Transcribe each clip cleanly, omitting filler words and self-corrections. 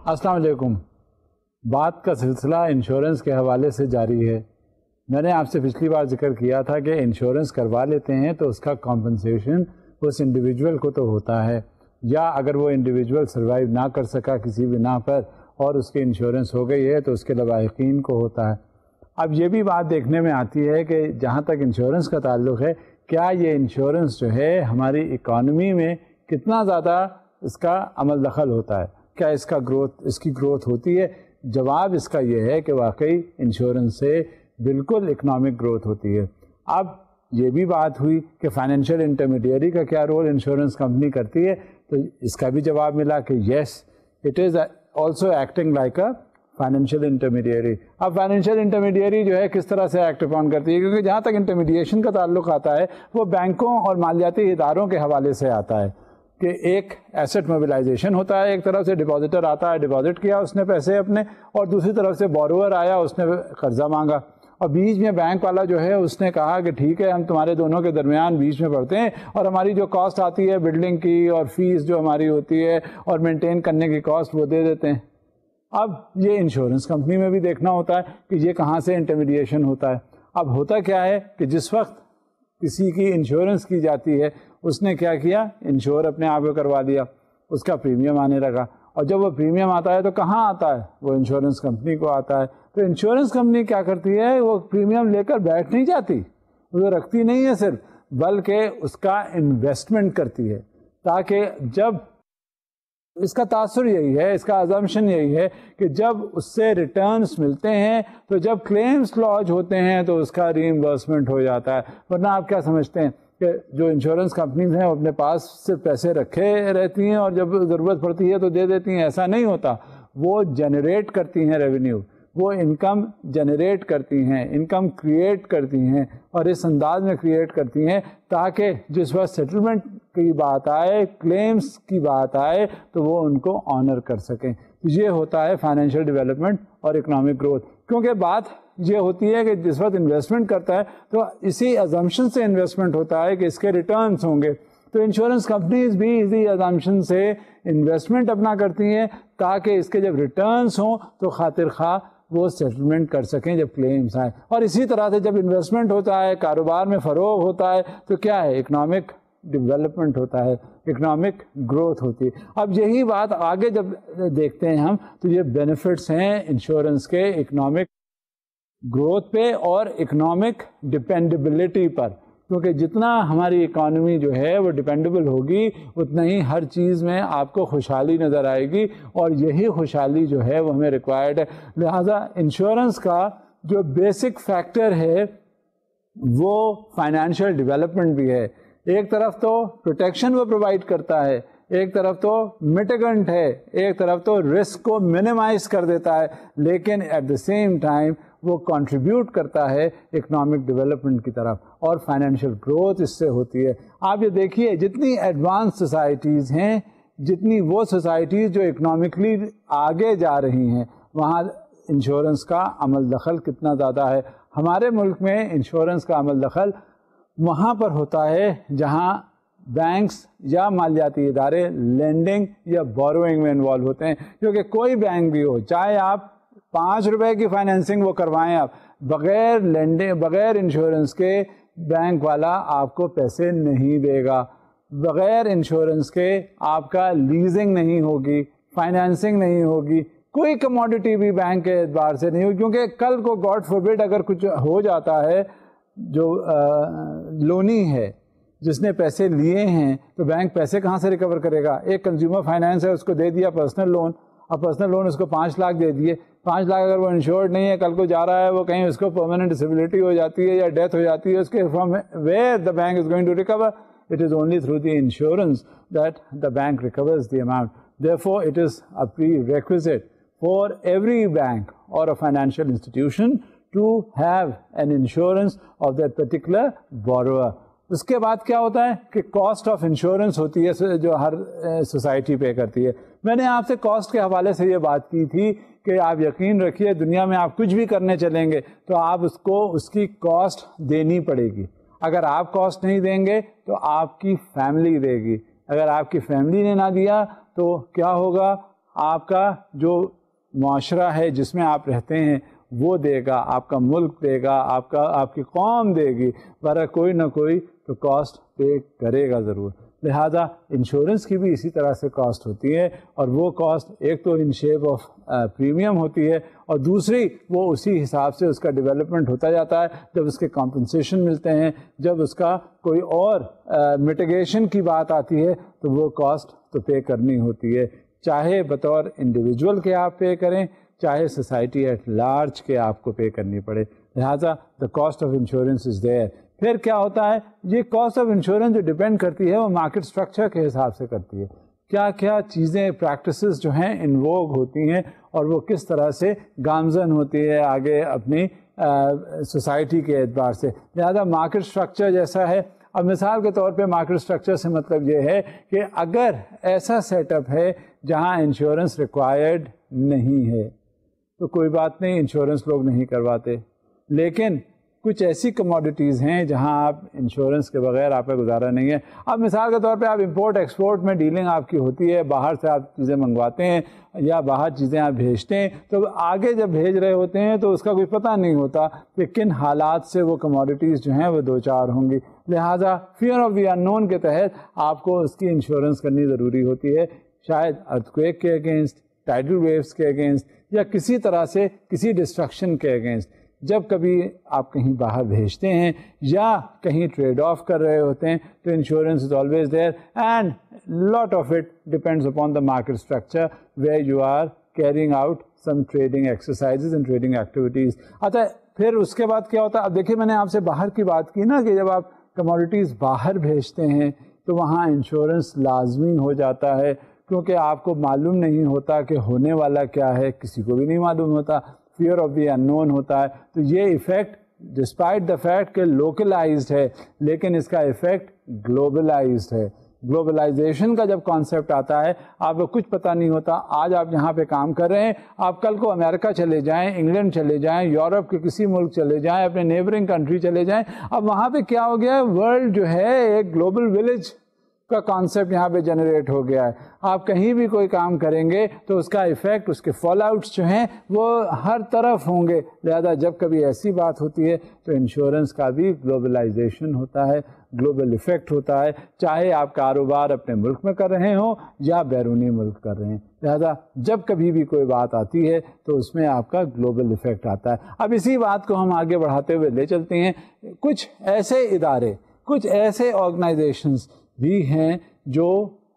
السلام علیکم. بات کا سلسلہ انشورنس کے حوالے سے جاری ہے. میں نے آپ سے پچھلی بار ذکر کیا تھا کہ انشورنس کروا لیتے ہیں تو اس کا کمپنسیشن اس انڈیویجول کو تو ہوتا ہے، یا اگر وہ انڈیویجول سروائیو نہ کر سکا کسی بنا پر اور اس کی انشورنس ہو گئی ہے تو اس کے لواحقین کو ہوتا ہے. اب یہ بھی بات دیکھنے میں آتی ہے کہ جہاں تک انشورنس کا تعلق ہے، کیا یہ انشورنس جو ہے ہماری اکانومی میں کتنا زیادہ اس کا عمل دخل ہوتا ہے، کیا اس کی گروتھ ہوتی ہے؟ جواب اس کا یہ ہے کہ واقعی انشورنس سے بالکل اکنامک گروتھ ہوتی ہے. اب یہ بھی بات ہوئی کہ فائنینشیل انٹرمیڈیری کا کیا رول انشورنس کمپنی کرتی ہے، تو اس کا بھی جواب ملا کہ yes it is also acting like a financial intermediary. اب فائنینشیل انٹرمیڈیری جو ہے کس طرح سے ایکٹ اپون کرتی ہے، کیونکہ جہاں تک انٹرمیڈیشن کا تعلق آتا ہے وہ بینکوں اور مالیاتی اداروں کے حوالے سے آتا ہے کہ ایک ایسٹ موبلائزیشن ہوتا ہے، ایک طرف سے ڈپازیٹر آتا ہے، ڈپازٹ کیا اس نے پیسے اپنے، اور دوسری طرف سے بوروور آیا، اس نے قرضہ مانگا، اور بیچ میں بینک والا جو ہے اس نے کہا کہ ٹھیک ہے ہم تمہارے دونوں کے درمیان بیچ میں پڑتے ہیں، اور ہماری جو کاسٹ آتی ہے بلڈنگ کی اور فیس جو ہماری ہوتی ہے اور مینٹین کرنے کی کاسٹ وہ دے دیتے ہیں. اب یہ انشورنس کمپنی میں بھی دیکھنا ہوتا ہے کہ یہ کہاں سے انٹرمیڈیشن ہوتا ہے. اب ہوتا کیا ہے کہ جس وقت کسی کی انشورنس کی جاتی ہے اس نے کیا کیا، انشور اپنے آپ کو کروا دیا، اس کا پریمیم آنے لگا، اور جب وہ پریمیم آتا ہے تو کہاں آتا ہے، وہ انشورنس کمپنی کو آتا ہے. تو انشورنس کمپنی کیا کرتی ہے، وہ پریمیم لے کر بیٹھ نہیں جاتی، وہ رکھتی نہیں ہے صرف، بلکہ اس کا انویسٹمنٹ کرتی ہے، تاکہ جب اس کا تاثر یہی ہے، اس کا ازمپشن یہی ہے کہ جب اس سے ریٹرنز ملتے ہیں تو جب کلیمز لاج ہوتے ہیں تو اس کا ری ایمبرسمنٹ ہو جاتا ہے. ورنہ آپ کیا سمجھتے ہیں کہ جو انشورنس کمپنیز ہیں وہ اپنے پاس صرف پیسے رکھے رہتی ہیں اور جب ضرورت پڑتی ہے تو دے دیتی ہیں؟ ایسا نہیں ہوتا. وہ جنریٹ کرتی ہیں ریونیو، وہ انکم جنریٹ کرتی ہیں، انکم کریٹ کرتی ہیں، اور اس انداز میں کریٹ کرتی ہیں تاکہ جس وقت سیٹلمنٹ کی بات آئے، کلیمز کی بات آئے، تو وہ ان کو آنر کر سکیں. یہ ہوتا ہے فائنینشیل ڈیولپمنٹ اور اکنامک گروتھ. کیونکہ بات یہ ہوتی ہے کہ جس وقت انویسٹمنٹ کرتا ہے تو اسی ازمپشن سے انویسٹمنٹ ہوتا ہے کہ اس کے ریٹرنز ہوں گے. تو انشورنس کمپنیز بھی اسی ازمپشن سے انویسٹمنٹ اپنا کرتی ہیں تاکہ اس کے جب ریٹرنز ہوں تو خاطر خواہ وہ سیٹلمنٹ کر سکیں جب کلیمز آئیں. اور اسی طرح سے جب انویسٹمنٹ ہوتا ہے، کاروبار میں فروغ ہوتا ہے، تو کیا ہے، اکنامک ڈیولپمنٹ ہوتا ہے، اکنامک گروتھ ہوتی ہے. اب یہی بات آگے جب دیکھتے ہیں ہم تو یہ بینیفٹس ہیں انشورنس کے اکنامک گروتھ پہ اور اکنامک ڈپینڈیبلٹی پر. کیونکہ جتنا ہماری اکانومی جو ہے وہ ڈپینڈیبل ہوگی اتنا ہی ہر چیز میں آپ کو خوشحالی نظر آئے گی، اور یہی خوشحالی جو ہے وہ ہمیں ریکوائرڈ ہے. لہذا انشورنس کا جو بیسک فیکٹر ہے وہ فائنینشیل ڈیولپمنٹ بھی ہے. ایک طرف تو پروٹیکشن وہ پرووائڈ کرتا ہے، ایک طرف تو میٹیگنٹ ہے، ایک طرف تو رسک کو منیمائز کر دیتا ہے، لیکن ایٹ دا سیم ٹائم وہ کنٹریبیوٹ کرتا ہے اکنامک ڈیولپمنٹ کی طرف، اور فائنینشیل گروتھ اس سے ہوتی ہے. آپ یہ دیکھیے جتنی ایڈوانس سوسائٹیز ہیں، جتنی وہ سوسائٹیز جو اکنامکلی آگے جا رہی ہیں، وہاں انشورنس کا عمل دخل کتنا زیادہ ہے. ہمارے ملک میں انشورنس کا عمل دخل وہاں پر ہوتا ہے جہاں بینکس یا مالیاتی ادارے لینڈنگ یا بوروئنگ میں انوالو ہوتے ہیں. کیونکہ کوئی بینک بھی ہو، چاہے آپ 5 روپے کی فائنینسنگ وہ کروائیں، آپ بغیر لینڈنگ، بغیر انشورنس کے بینک والا آپ کو پیسے نہیں دے گا. بغیر انشورنس کے آپ کا لیزنگ نہیں ہوگی، فائنینسنگ نہیں ہوگی، کوئی کموڈٹی بھی بینک کے اعتبار سے نہیں ہوگی. کیونکہ کل کو گاڈ فوربڈ اگر کچھ ہو جاتا ہے، جو لونی ہے جس نے پیسے لیے ہیں، تو بینک پیسے کہاں سے ریکور کرے گا؟ ایک کنزیومر فائنینس ہے، اس کو دے دیا پرسنل لون، اب پرسنل لون اس کو 5 لاکھ دے دیے، 5 لاکھ اگر وہ انشورڈ نہیں ہے، کل کو جا رہا ہے وہ کہیں اس کو پرماننٹ ڈسیبلٹی ہو جاتی ہے یا ڈیتھ ہو جاتی ہے، اس کے from where the bank is going to recover? It is only through the insurance that the bank recovers the amount. Therefore, it is a prerequisite for every bank or a financial institution to have an insurance of that particular borrower. اس کے بعد کیا ہوتا ہے کہ cost of insurance ہوتی ہے جو ہر society پے کرتی ہے. میں نے آپ سے کاسٹ کے حوالے سے یہ بات کی تھی کہ آپ یقین رکھیے دنیا میں آپ کچھ بھی کرنے چلیں گے تو آپ اس کو اس کی کاسٹ دینی پڑے گی. اگر آپ کاسٹ نہیں دیں گے تو آپ کی فیملی دے گی. اگر آپ کی فیملی نے نہ دیا تو کیا ہوگا؟ آپ کا جو معاشرہ ہے جس میں آپ رہتے ہیں وہ دے گا, آپ کا ملک دے گا, آپ کی قوم دے گی, پر کوئی نہ کوئی تو کاسٹ پے کرے گا ضرور. لہذا انشورنس کی بھی اسی طرح سے کاسٹ ہوتی ہے, اور وہ کاسٹ ایک تو ان شیپ آف پریمیم ہوتی ہے, اور دوسری وہ اسی حساب سے اس کا ڈیولپمنٹ ہوتا جاتا ہے. جب اس کے کمپنسیشن ملتے ہیں, جب اس کا کوئی اور میٹیگیشن کی بات آتی ہے, تو وہ کاسٹ تو پے کرنی ہوتی ہے, چاہے بطور انڈیویجول کے آپ پے کریں, چاہے سوسائٹی ایٹ لارج کے آپ کو پے کرنی پڑے. لہٰذا the cost of insurance is there. پھر کیا ہوتا ہے, یہ کاسٹ آف انشورنس جو ڈپینڈ کرتی ہے وہ مارکیٹ اسٹرکچر کے حساب سے کرتی ہے. کیا کیا چیزیں پریکٹسز جو ہیں انووگ ہوتی ہیں, اور وہ کس طرح سے گامزن ہوتی ہے آگے اپنی سوسائٹی کے اعتبار سے. لہذا مارکیٹ اسٹرکچر جیسا ہے. اب مثال کے طور پہ مارکیٹ اسٹرکچر سے مطلب یہ ہے کہ اگر ایسا سیٹ اپ ہے جہاں انشورنس ریکوائرڈ نہیں ہے تو کوئی بات نہیں, انشورنس لوگ نہیں کرواتے. لیکن کچھ ایسی کموڈیٹیز ہیں جہاں آپ انشورنس کے بغیر آپ کا گزارا نہیں ہے. اب مثال کے طور پہ آپ امپورٹ ایکسپورٹ میں ڈیلنگ آپ کی ہوتی ہے, باہر سے آپ چیزیں منگواتے ہیں یا باہر چیزیں آپ بھیجتے ہیں, تو آگے جب بھیج رہے ہوتے ہیں تو اس کا کوئی پتہ نہیں ہوتا کہ کن حالات سے وہ کموڈیٹیز جو ہیں وہ دو چار ہوں گی. لہٰذا فیئر آف دی انون کے تحت آپ کو اس کی انشورنس کرنی ضروری ہوتی ہے, شاید ارتھکویک کے اگینسٹ, ٹائیڈل ویوز کے اگینسٹ, یا کسی طرح سے کسی ڈسٹرکشن کے اگینسٹ. جب کبھی آپ کہیں باہر بھیجتے ہیں یا کہیں ٹریڈ آف کر رہے ہوتے ہیں تو insurance is always there, and lot of it depends upon the market structure where you are carrying out some trading exercises and trading activities. اچھا, پھر اس کے بعد کیا ہوتا ہے. اب دیکھیے میں نے آپ سے باہر کی بات کی نا, کہ جب آپ کموڈیٹیز باہر بھیجتے ہیں تو وہاں انشورنس لازمی ہو جاتا ہے, کیونکہ آپ کو معلوم نہیں ہوتا کہ ہونے والا کیا ہے, کسی کو بھی نہیں معلوم ہوتا, فیئر آف دی انون ہوتا ہے. تو یہ ایفیکٹ ڈسپائٹ دا فیکٹ کہ لوکلائزڈ ہے, لیکن اس کا ایفیکٹ گلوبلائزڈ ہے. گلوبلائزیشن کا جب کانسیپٹ آتا ہے, آپ کو کچھ پتہ نہیں ہوتا, آج آپ یہاں پہ کام کر رہے ہیں, آپ کل کو امریکہ چلے جائیں, انگلینڈ چلے جائیں, یورپ کے کسی ملک چلے جائیں, اپنے نیبرنگ کنٹری چلے جائیں. اب وہاں پہ کیا ہو گیا ہے, ورلڈ جو ہے ایک گلوبل ولیج کا کانسیپٹ یہاں پہ جنریٹ ہو گیا ہے. آپ کہیں بھی کوئی کام کریں گے تو اس کا ایفیکٹ, اس کے فال آؤٹس جو ہیں وہ ہر طرف ہوں گے. لہذا جب کبھی ایسی بات ہوتی ہے تو انشورنس کا بھی گلوبلائزیشن ہوتا ہے, گلوبل ایفیکٹ ہوتا ہے, چاہے آپ کاروبار اپنے ملک میں کر رہے ہوں یا بیرونی ملک کر رہے ہیں. لہذا جب کبھی بھی کوئی بات آتی ہے تو اس میں آپ کا گلوبل ایفیکٹ آتا ہے. اب اسی بات کو ہم آگے بڑھاتے ہوئے لے چلتے ہیں. کچھ ایسے ادارے, کچھ ایسے آرگنائزیشنز بھی ہیں جو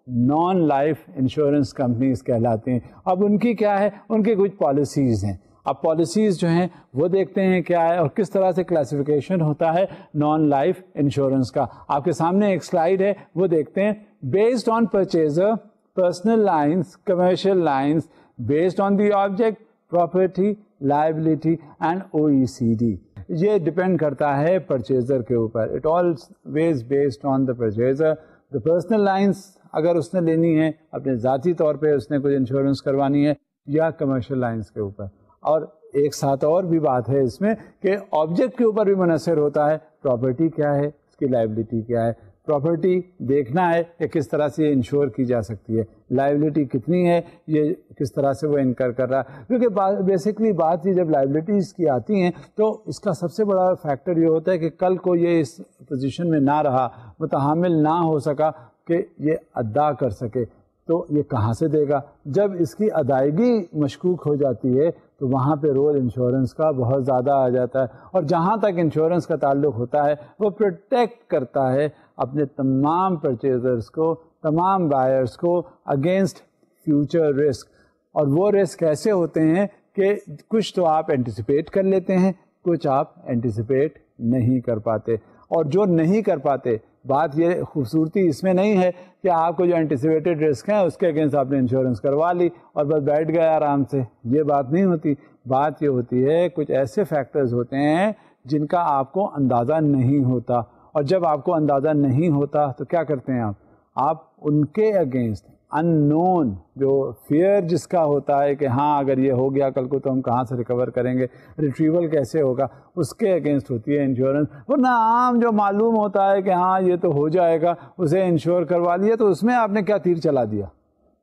نان لائف انشورنس کمپنیز کہلاتے ہیں. اب ان کی کیا ہے, ان کی کچھ پالیسیز ہیں. اب پالیسیز جو ہیں وہ دیکھتے ہیں کیا ہے اور کس طرح سے کلاسیفیکیشن ہوتا ہے نان لائف انشورنس کا. آپ کے سامنے ایک سلائیڈ ہے, وہ دیکھتے ہیں. Based on purchaser, personal lines, commercial lines, based on the object, property, liability and OECD. یہ ڈپینڈ کرتا ہے پرچیزر کے اوپر. It always based on the purchaser. The personal lines اگر اس نے لینی ہے, اپنے ذاتی طور پہ اس نے کچھ انشورنس کروانی ہے, یا کمرشل لائنس کے اوپر. اور ایک ساتھ اور بھی بات ہے اس میں کہ آبجیکٹ کے اوپر بھی منحصر ہوتا ہے, پراپرٹی کیا ہے, اس کی لائبلٹی کیا ہے. پراپرٹی دیکھنا ہے کہ کس طرح سے یہ انشور کی جا سکتی ہے, لائبلٹی کتنی ہے, یہ کس طرح سے وہ انکر کر رہا ہے. کیونکہ بیسکلی بات یہ جب لائبلٹیز کی آتی ہیں تو اس کا سب سے بڑا فیکٹر یہ ہوتا ہے کہ کل کو یہ اس پوزیشن میں نہ رہا, متحمل نہ ہو سکا کہ یہ ادا کر سکے, تو یہ کہاں سے دے گا. جب اس کی ادائیگی مشکوک ہو جاتی ہے تو وہاں پہ رول انشورنس کا بہت زیادہ آ جاتا ہے. اور جہاں تک انشورنس کا تعلق ہوتا ہے وہ پروٹیکٹ کرتا ہے اپنے تمام پرچیزرز کو, تمام بائرز کو اگینسٹ فیوچر رسک. اور وہ رسک ایسے ہوتے ہیں کہ کچھ تو آپ اینٹیسپیٹ کر لیتے ہیں, کچھ آپ اینٹیسپیٹ نہیں کر پاتے. اور جو نہیں کر پاتے, بات یہ خوبصورتی اس میں نہیں ہے کہ آپ کو جو اینٹیسپیٹڈ رسک ہیں اس کے اگینسٹ آپ نے انشورنس کروا لی اور بس بیٹھ گئے آرام سے. یہ بات نہیں ہوتی. بات یہ ہوتی ہے کچھ ایسے فیکٹرز ہوتے ہیں جن کا آپ کو اندازہ نہیں ہوتا, اور جب آپ کو اندازہ نہیں ہوتا تو کیا کرتے ہیں آپ ان کے اگینسٹ ان نون, جو فیئر جس کا ہوتا ہے کہ ہاں اگر یہ ہو گیا کل کو تو ہم کہاں سے ریکور کریں گے, ریٹریول کیسے ہوگا, اس کے اگینسٹ ہوتی ہے انشورنس. ورنہ عام جو معلوم ہوتا ہے کہ ہاں یہ تو ہو جائے گا, اسے انشور کروا لیا, تو اس میں آپ نے کیا تیر چلا دیا,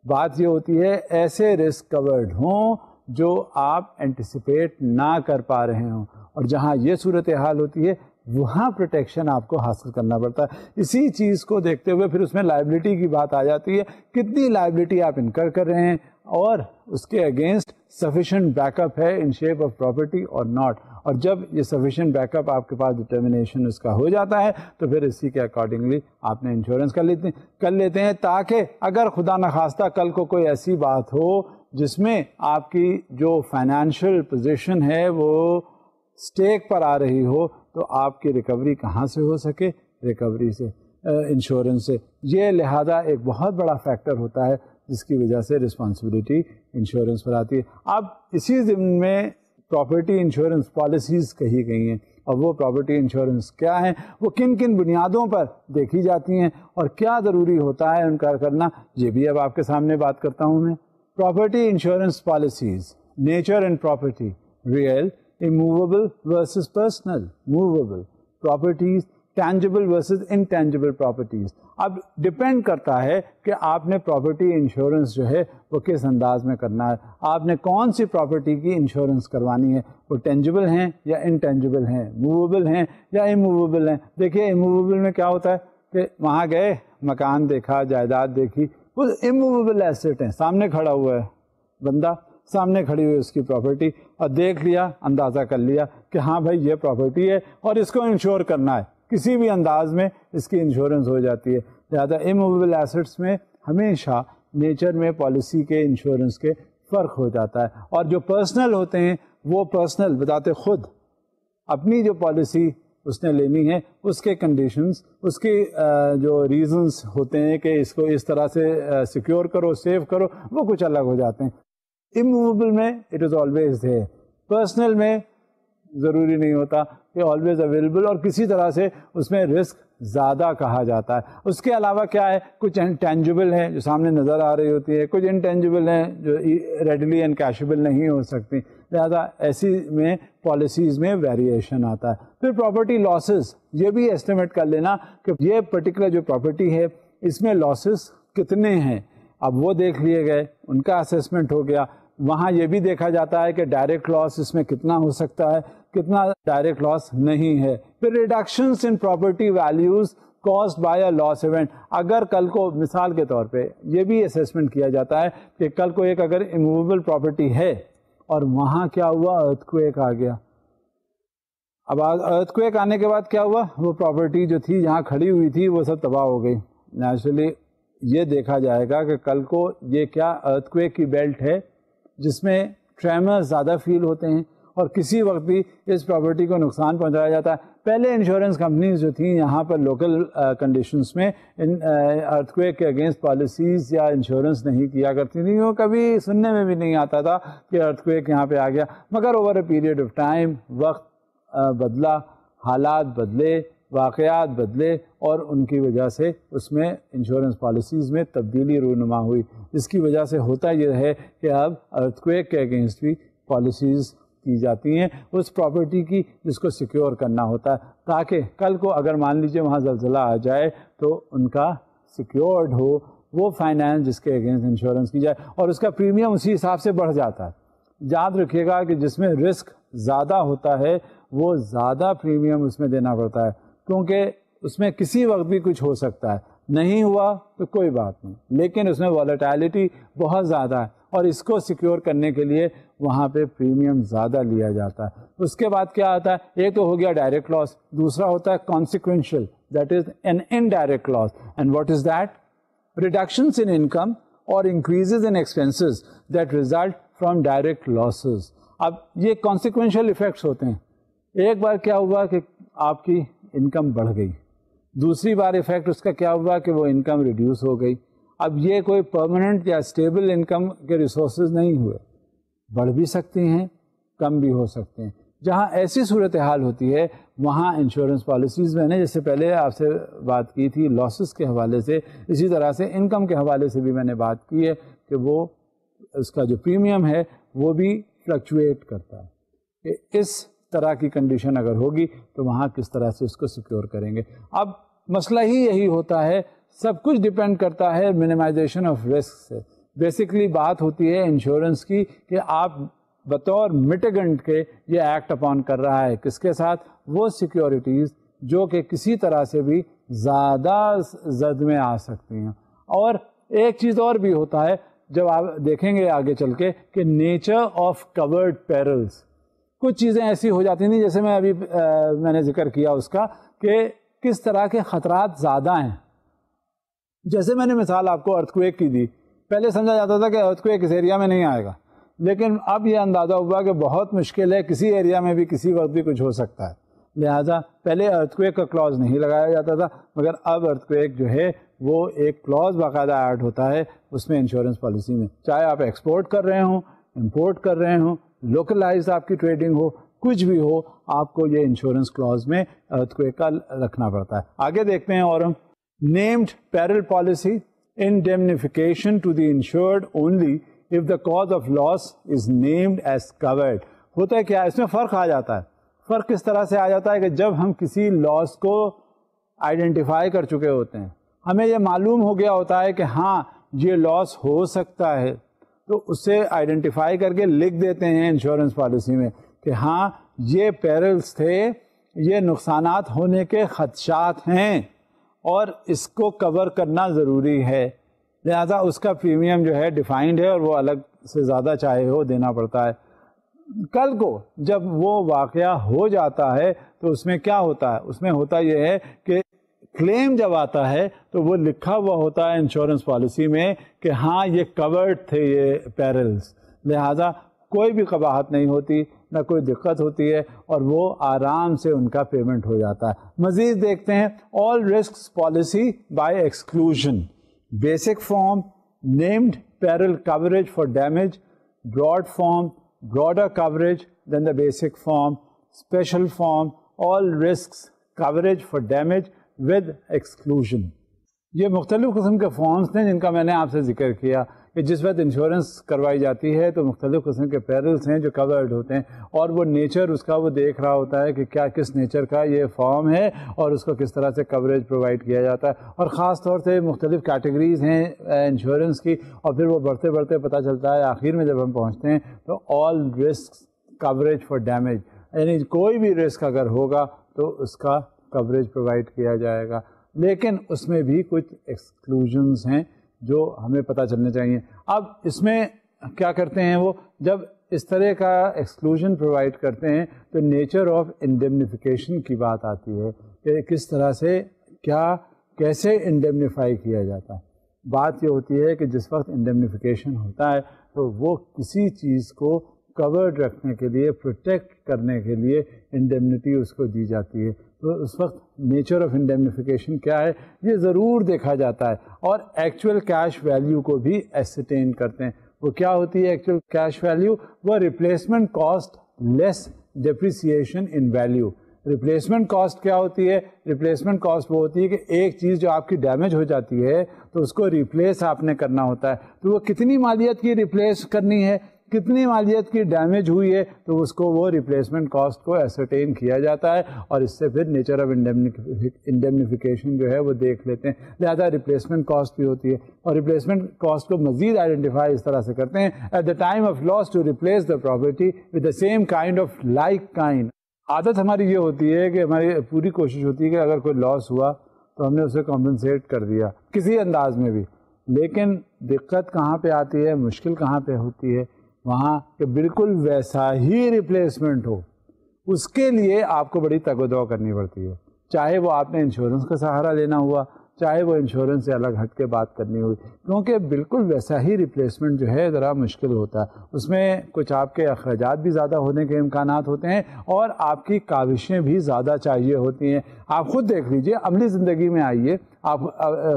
بات یہ ہوتی ہے ایسے رسک کورڈ ہوں جو آپ اینٹیسپیٹ نہ کر پا رہے ہوں, اور جہاں یہ صورتحال ہوتی ہے وہاں پروٹیکشن آپ کو حاصل کرنا پڑتا ہے. اسی چیز کو دیکھتے ہوئے پھر اس میں لائبلٹی کی بات آ جاتی ہے, کتنی لائبلٹی آپ انکر کر رہے ہیں اور اس کے اگینسٹ سفیشینٹ بیک اپ ہے ان شیپ آف پراپرٹی اور ناٹ. اور جب یہ سفیشینٹ بیک اپ آپ کے پاس ڈٹرمنیشن اس کا ہو جاتا ہے تو پھر اسی کے اکارڈنگلی آپ نے انشورنس کر لیتے ہیں, تاکہ اگر خدا نخواستہ کل کو کوئی ایسی بات ہو جس میں آپ کی جو فائنینشیل پوزیشن ہے وہ اسٹیک پر آ رہی ہو تو آپ کی ریکوری کہاں سے ہو سکے, ریکوری سے, انشورنس سے. یہ لہذا ایک بہت بڑا فیکٹر ہوتا ہے جس کی وجہ سے رسپانسبلٹی انشورنس پر آتی ہے. اب اسی ضمن میں پراپرٹی انشورنس پالیسیز کہی گئی ہیں, اور وہ پراپرٹی انشورنس کیا ہیں, وہ کن کن بنیادوں پر دیکھی جاتی ہیں اور کیا ضروری ہوتا ہے ان کا کرنا, یہ بھی اب آپ کے سامنے بات کرتا ہوں میں. Property insurance policies, nature and property, real, immovable versus personal, movable properties, tangible versus intangible properties. اب ڈپینڈ کرتا ہے کہ آپ نے پراپرٹی انشورنس جو ہے وہ کس انداز میں کرنا ہے, آپ نے کون سی پراپرٹی کی انشورنس کروانی ہے, وہ ٹینجبل ہیں یا انٹینجبل ہیں, موویبل ہیں یا اموویبل ہیں. دیکھیے اموویبل میں کیا ہوتا ہے کہ وہاں گئے, مکان دیکھا, جائیداد دیکھی, وہ اموویبل ایسٹ ہیں, سامنے کھڑا ہوا ہے بندہ, سامنے کھڑی ہوئی اس کی پراپرٹی, اور دیکھ لیا, اندازہ کر لیا کہ ہاں بھائی یہ پراپرٹی ہے اور اس کو انشور کرنا ہے, کسی بھی انداز میں اس کی انشورنس ہو جاتی ہے. لہٰذا اموویبل ایسٹس میں ہمیشہ نیچر میں پالیسی کے انشورنس کے فرق ہو جاتا ہے, اور جو پرسنل ہوتے ہیں وہ پرسنل بتاتے خود اپنی جو پالیسی اس نے لینی ہے, اس کے کنڈیشنز, اس کے جو ریزنز ہوتے ہیں کہ اس کو اس طرح سے سیکیور کرو, سیو کرو, وہ کچھ الگ ہو جاتے ہیں. اموویبل میں اٹ از آلویز ہے, پرسنل میں ضروری نہیں ہوتا کہ آلویز اویلیبل, اور کسی طرح سے اس میں رسک زیادہ کہا جاتا ہے. اس کے علاوہ کیا ہے, کچھ ٹینجبل ہیں جو سامنے نظر آ رہی ہوتی ہے, کچھ انٹینجبل ہیں جو ریڈلی انکیشبل نہیں ہو سکتی. لہذا ایسی میں پالیسیز میں ویریشن آتا ہے. پھر پراپرٹی لاسز, یہ بھی ایسٹیمیٹ کر لینا کہ یہ پرٹیکولر جو پراپرٹی ہے اس میں لاسز کتنے ہیں. اب وہ دیکھ لیے گئے, ان کا اسیسمنٹ ہو گیا. وہاں یہ بھی دیکھا جاتا ہے کہ ڈائریکٹ لاس اس میں کتنا ہو سکتا ہے, کتنا ڈائریکٹ لاس نہیں ہے. پھر reductions in property values caused by a loss event. اگر کل کو مثال کے طور پہ یہ بھی اسیسمنٹ کیا جاتا ہے کہ کل کو ایک اگر اموویبل پراپرٹی ہے اور وہاں کیا ہوا, ارتھ کویک آ گیا. اب ارتھ کویک آنے کے بعد کیا ہوا, وہ پراپرٹی جو تھی جہاں کھڑی ہوئی تھی وہ سب تباہ ہو گئی. نیچرلی یہ دیکھا جائے گا کہ کل کو یہ کیا ارتھ کویک کی بیلٹ ہے جس میں ٹریمر زیادہ فیل ہوتے ہیں اور کسی وقت بھی اس پراپرٹی کو نقصان پہنچایا جاتا ہے. پہلے انشورنس کمپنیز جو تھیں یہاں پر لوکل کنڈیشنز میں ان ارتھ کویک کے اگینسٹ پالیسیز یا انشورنس نہیں کیا کرتی تھیں. وہ کبھی سننے میں بھی نہیں آتا تھا کہ ارتھ کویک یہاں پہ آ گیا. مگر over a period of time وقت بدلا, حالات بدلے, واقعات بدلے, اور ان کی وجہ سے اس میں انشورنس پالیسیز میں تبدیلی رونما ہوئی, جس کی وجہ سے ہوتا یہ ہے کہ اب ارتھ کویک کے اگینسٹ بھی پالیسیز کی جاتی ہیں اس پراپرٹی کی جس کو سیکیور کرنا ہوتا ہے, تاکہ کل کو اگر مان لیجیے وہاں زلزلہ آ جائے تو ان کا سیکیورڈ ہو وہ فائنینس جس کے اگینسٹ انشورنس کی جائے, اور اس کا پریمیم اسی حساب سے بڑھ جاتا ہے. یاد رکھیے گا کہ جس میں رسک زیادہ ہوتا ہے وہ زیادہ پریمیم اس میں دینا پڑتا ہے, کیونکہ اس میں کسی وقت بھی کچھ ہو سکتا ہے. نہیں ہوا تو کوئی بات نہیں, لیکن اس میں والیٹیلٹی بہت زیادہ ہے, اور اس کو سیکیور کرنے کے لیے وہاں پہ پریمیم زیادہ لیا جاتا ہے. اس کے بعد کیا آتا ہے, ایک تو ہو گیا ڈائریکٹ لاس, دوسرا ہوتا ہے consequential, that is an indirect loss. And what is that, reductions in income اور increases in expenses that result from direct losses. اب یہ کانسیکوینشل ایفیکٹس ہوتے ہیں. ایک بار کیا ہوا کہ آپ کی انکم بڑھ گئی, دوسری بار ایفیکٹ اس کا کیا ہوا کہ وہ انکم ریڈیوس ہو گئی. اب یہ کوئی پرماننٹ یا اسٹیبل انکم کے ریسورسز نہیں ہوئے, بڑھ بھی سکتے ہیں کم بھی ہو سکتے ہیں. جہاں ایسی صورتحال ہوتی ہے وہاں انشورنس پالیسیز میں نے جیسے پہلے آپ سے بات کی تھی لاسز کے حوالے سے, اسی طرح سے انکم کے حوالے سے بھی میں نے بات کی ہے کہ وہ اس کا جو پریمیم ہے وہ بھی فلکچویٹ کرتا ہے کہ اس طرح کی کنڈیشن اگر ہوگی تو وہاں کس طرح سے اس کو سیکیور کریں گے. اب مسئلہ ہی یہی ہوتا ہے, سب کچھ ڈپینڈ کرتا ہے منیمائزیشن آف رسک سے. بیسکلی بات ہوتی ہے انشورنس کی کہ آپ بطور مٹیگنٹ کے یہ ایکٹ اپون کر رہا ہے کس کے ساتھ؟ وہ سیکیورٹیز جو کہ کسی طرح سے بھی زیادہ زد میں آ سکتی ہیں. اور ایک چیز اور بھی ہوتا ہے جب آپ دیکھیں گے آگے چل کے کہ نیچر آف کورڈ پیرلز، کچھ چیزیں ایسی ہو جاتی ہیں جیسے میں نے ذکر کیا اس کا کہ کس طرح کے خطرات زیادہ ہیں. جیسے میں نے مثال آپ کو ارتھ کویک کی دی، پہلے سمجھا جاتا تھا کہ ارتھ کویک اس ایریا میں نہیں آئے گا، لیکن اب یہ اندازہ ہوا کہ بہت مشکل ہے، کسی ایریا میں بھی کسی وقت بھی کچھ ہو سکتا ہے. لہٰذا پہلے ارتھ کویک کا کلوز نہیں لگایا جاتا تھا، مگر اب ارتھ کویک جو ہے وہ ایک کلوز باقاعدہ ایڈ ہوتا ہے اس میں انشورنس پالیسی میں، چاہے آپ ایکسپورٹ کر رہے ہوں، امپورٹ کر رہے ہوں، لوکلائز آپ کی ٹریڈنگ ہو، کچھ بھی ہو، آپ کو یہ انشورنس کلوز میں ارتھ کویک کا رکھنا پڑتا ہے. آگے دیکھتے ہیں. اور named parallel policy indemnification to the insured only if the cause of loss is named as covered. ہوتا ہے کیا؟ اس میں فرق آ جاتا ہے. فرق کس طرح سے آ جاتا ہے کہ جب ہم کسی لاس کو آئیڈینٹیفائی کر چکے ہوتے ہیں، ہمیں یہ معلوم ہو گیا ہوتا ہے کہ ہاں یہ لاس ہو سکتا ہے، تو اسے آئیڈینٹیفائی کر کے لکھ دیتے ہیں انشورنس پالیسی میں کہ ہاں یہ پیرلز تھے، یہ نقصانات ہونے کے خدشات ہیں اور اس کو کور کرنا ضروری ہے. لہذا اس کا پریمیم جو ہے ڈیفائنڈ ہے اور وہ الگ سے زیادہ چاہے ہو دینا پڑتا ہے. کل کو جب وہ واقعہ ہو جاتا ہے تو اس میں کیا ہوتا ہے؟ اس میں ہوتا یہ ہے کہ کلیم جب آتا ہے تو وہ لکھا ہوا ہوتا ہے انشورنس پالیسی میں کہ ہاں یہ کورڈ تھے یہ پیرلز. لہذا کوئی بھی قباحت نہیں ہوتی، نہ کوئی دقت ہوتی ہے، اور وہ آرام سے ان کا پیمنٹ ہو جاتا ہے. مزید دیکھتے ہیں. All risks policy by exclusion, basic form named peril coverage for damage, broad form broader coverage than the basic form, special form all risks coverage for damage with exclusion. یہ مختلف قسم کے فارمز ہیں جن کا میں نے آپ سے ذکر کیا کہ جس وقت انشورنس کروائی جاتی ہے تو مختلف قسم کے پیرلز ہیں جو کورڈ ہوتے ہیں، اور وہ نیچر اس کا وہ دیکھ رہا ہوتا ہے کہ کیا کس نیچر کا یہ فارم ہے اور اس کو کس طرح سے کوریج پرووائڈ کیا جاتا ہے. اور خاص طور سے مختلف کیٹیگریز ہیں انشورنس کی، اور پھر وہ بڑھتے بڑھتے پتہ چلتا ہے آخر میں جب ہم پہنچتے ہیں تو آل رسک کوریج فار ڈیمیج، یعنی کوئی بھی رسک اگر ہوگا تو اس کا کوریج پرووائڈ کیا جائے گا. لیکن اس میں بھی کچھ ایکسکلوژنز ہیں جو ہمیں پتہ چلنے چاہیے. اب اس میں کیا کرتے ہیں وہ جب اس طرح کا ایکسکلوژن پرووائڈ کرتے ہیں تو نیچر آف انڈیمنیفیکیشن کی بات آتی ہے کہ کس طرح سے کیسے انڈیمنیفائی کیا جاتا ہے. بات یہ ہوتی ہے کہ جس وقت انڈیمنیفیکیشن ہوتا ہے تو وہ کسی چیز کو کورڈ رکھنے کے لیے، پروٹیکٹ کرنے کے لیے انڈیمنٹی اس کو دی جاتی ہے. تو اس وقت نیچر آف انڈیمنیفیکیشن کیا ہے یہ ضرور دیکھا جاتا ہے، اور ایکچوئل کیش ویلیو کو بھی ایسرٹین کرتے ہیں. وہ کیا ہوتی ہے ایکچوئل کیش ویلیو؟ وہ ریپلیسمنٹ کاسٹ لیس ڈیپریسیشن ان ویلیو. ریپلیسمنٹ کاسٹ کیا ہوتی ہے؟ ریپلیسمنٹ کاسٹ وہ ہوتی ہے کہ ایک چیز جو آپ کی ڈیمیج ہو جاتی ہے تو اس کو ریپلیس آپ نے کرنا ہوتا ہے. تو وہ کتنی مالیت کی ریپلیس کرنی ہے، کتنی مالیت کی ڈیمیج ہوئی ہے، تو اس کو وہ ریپلیسمنٹ کاسٹ کو ایسرٹین کیا جاتا ہے، اور اس سے پھر نیچر آف انڈیمنیفیکیشن جو ہے وہ دیکھ لیتے ہیں. لہذا ریپلیسمنٹ کاسٹ بھی ہوتی ہے، اور ریپلیسمنٹ کاسٹ کو مزید آئیڈینٹیفائی اس طرح سے کرتے ہیں at the time of loss to replace the property with the same kind of like kind. عادت ہماری یہ ہوتی ہے کہ ہماری پوری کوشش ہوتی ہے کہ اگر کوئی لاس ہوا تو ہم نے اسے کمپنسیٹ کر دیا کسی انداز میں بھی. لیکن دقت کہاں پہ آتی ہے، مشکل کہاں پہ ہوتی ہے؟ وہاں کہ بالکل ویسا ہی ریپلیسمنٹ ہو، اس کے لیے آپ کو بڑی تگ و دو کرنی پڑتی ہے. چاہے وہ آپ نے انشورنس کا سہارا لینا ہوا، چاہے وہ انشورنس سے الگ ہٹ کے بات کرنی ہوئی، کیونکہ بالکل ویسا ہی ریپلیسمنٹ جو ہے ذرا مشکل ہوتا ہے. اس میں کچھ آپ کے اخراجات بھی زیادہ ہونے کے امکانات ہوتے ہیں، اور آپ کی کاوشیں بھی زیادہ چاہیے ہوتی ہیں. آپ خود دیکھ لیجئے، عملی زندگی میں آئیے، آپ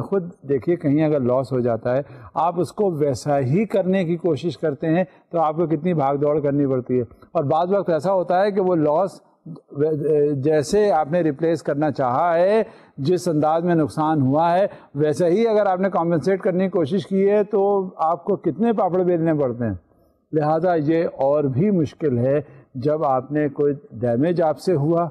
خود دیکھیے کہیں اگر لاس ہو جاتا ہے، آپ اس کو ویسا ہی کرنے کی کوشش کرتے ہیں تو آپ کو کتنی بھاگ دوڑ کرنی پڑتی ہے. اور بعض وقت ایسا ہوتا ہے کہ وہ لاس جیسے آپ نے ریپلیس کرنا چاہا ہے، جس انداز میں نقصان ہوا ہے، ویسے ہی اگر آپ نے کمپنسیٹ کرنے کی کوشش کی ہے تو آپ کو کتنے پاپڑ بیلنے پڑتے ہیں. لہذا یہ اور بھی مشکل ہے جب آپ نے کوئی ڈیمیج آپ سے ہوا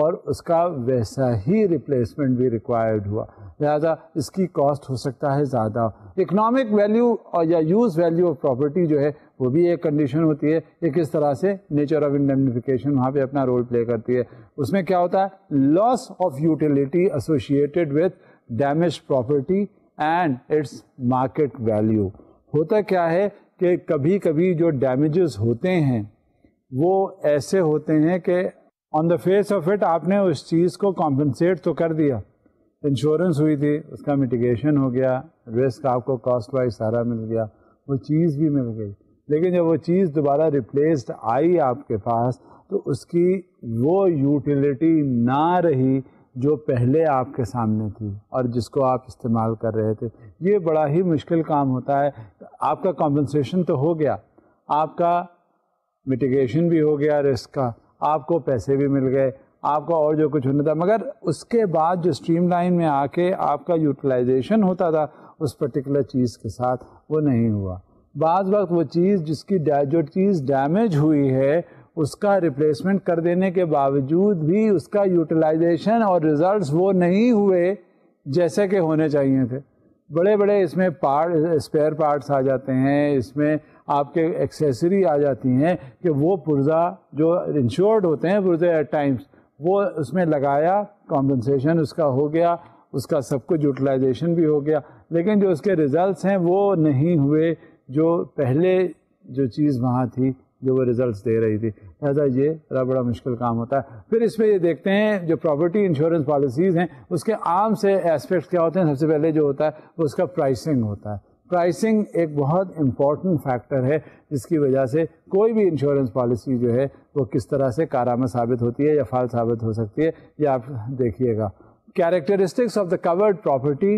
اور اس کا ویسا ہی ریپلیسمنٹ بھی ریکوائرڈ ہوا، لہذا اس کی کاسٹ ہو سکتا ہے زیادہ. اکنامک ویلیو اور یا یوز ویلیو آف پراپرٹی جو ہے وہ بھی ایک کنڈیشن ہوتی ہے کہ کس طرح سے نیچر آف انڈیمنیفیکیشن وہاں پہ اپنا رول پلے کرتی ہے. اس میں کیا ہوتا ہے؟ Loss of utility associated with damage property and its market value. ہوتا کیا ہے کہ کبھی کبھی جو ڈیمیجز ہوتے ہیں وہ ایسے ہوتے ہیں کہ آن دا فیس آف اٹ آپ نے اس چیز کو کمپنسیٹ تو کر دیا، انشورنس ہوئی تھی، اس کا میٹیگیشن ہو گیا، رسک آپ کو کاسٹ وائز سارا مل گیا، وہ چیز بھی مل گئی، لیکن جب وہ چیز دوبارہ ریپلیسڈ آئی آپ کے پاس تو اس کی وہ یوٹیلیٹی نہ رہی جو پہلے آپ کے سامنے تھی اور جس کو آپ استعمال کر رہے تھے. یہ بڑا ہی مشکل کام ہوتا ہے. آپ کا کمپنسیشن تو ہو گیا، آپ کا میٹیگیشن بھی ہو گیا رسک کا، آپ کو پیسے بھی مل گئے، آپ کا اور جو کچھ ہونا تھا، مگر اس کے بعد جو اسٹریم لائن میں آ کے آپ کا یوٹیلائزیشن ہوتا تھا اس پرٹیکولر چیز کے ساتھ وہ نہیں ہوا. بعض وقت وہ چیز جو چیز ڈیمیج ہوئی ہے اس کا ریپلیسمنٹ کر دینے کے باوجود بھی اس کا یوٹیلائزیشن اور ریزلٹس وہ نہیں ہوئے جیسے کہ ہونے چاہیے تھے. بڑے بڑے اس میں اسپیئر پارٹس آ جاتے ہیں، اس میں آپ کے ایکسیسری آ جاتی ہیں کہ وہ پرزہ جو انشورڈ ہوتے ہیں پرزے ایٹ ٹائمس وہ اس میں لگایا، کمپنسیشن اس کا ہو گیا، اس کا سب کچھ یوٹیلائزیشن بھی ہو گیا، لیکن جو اس کے ریزلٹس ہیں وہ نہیں ہوئے جو پہلے جو چیز وہاں تھی جو وہ ریزلٹس دے رہی تھی. لہٰذا یہ بڑا مشکل کام ہوتا ہے. پھر اس میں یہ دیکھتے ہیں جو پراپرٹی انشورنس پالیسیز ہیں اس کے عام سے ایسپیکٹس کیا ہوتے ہیں. سب سے پہلے جو ہوتا ہے وہ اس کا پرائسنگ ہوتا ہے. پرائسنگ ایک بہت امپورٹنٹ فیکٹر ہے جس کی وجہ سے کوئی بھی انشورنس پالیسی جو ہے وہ کس طرح سے کارآمد ثابت ہوتی ہے یا فعال ثابت ہو سکتی ہے. یہ آپ دیکھیے گا. Characteristics of the covered property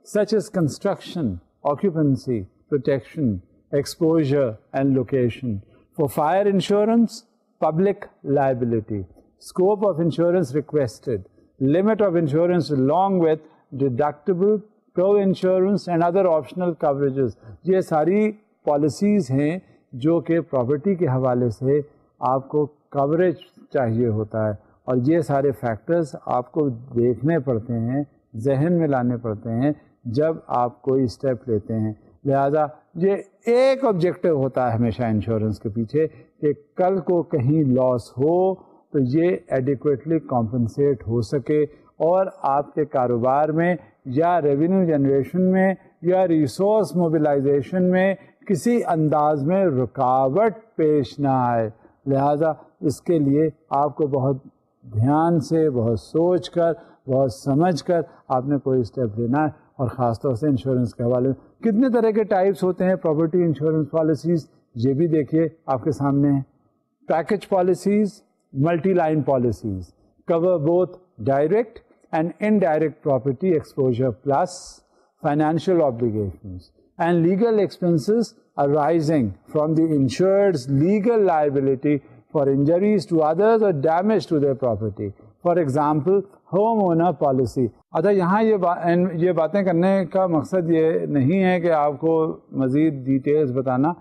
such as construction, occupancy, protection, exposure and location. For fire insurance, public liability, scope of insurance requested, limit of insurance along with deductible, co-insurance and other optional coverages. یہ ساری policies ہیں جو کہ property کے حوالے سے آپ کو کوریج چاہیے ہوتا ہے، اور یہ سارے فیکٹرز آپ کو دیکھنے پڑتے ہیں، ذہن میں لانے پڑتے ہیں جب آپ کوئی اسٹیپ لیتے ہیں. لہذا یہ ایک آبجیکٹو ہوتا ہے ہمیشہ انشورنس کے پیچھے کہ کل کو کہیں لاس ہو تو یہ ایڈیکویٹلی کمپنسیٹ ہو سکے اور آپ کے کاروبار میں یا ریونیو جنریشن میں یا ریسورس موبلائزیشن میں کسی انداز میں رکاوٹ پیش نہ آئے. لہذا اس کے لیے آپ کو بہت دھیان سے، بہت سوچ کر، بہت سمجھ کر آپ نے کوئی اسٹیپ لینا ہے. اور خاص طور سے انشورنس کے حوالے میں کتنے طرح کے ٹائپس ہوتے ہیں پراپرٹی انشورنس پالیسیز، یہ بھی دیکھیے آپ کے سامنے ہیں. Package policies, multi line policies cover both direct and indirect property exposure plus financial obligations and legal expenses arising from the insured's legal liability for injuries to others or damage to their property. For example, homeowner policy. اچھا یہاں یہ باتیں کرنے کا مقصد یہ نہیں ہے کہ آپ کو مزید ڈیٹیلز بتانا،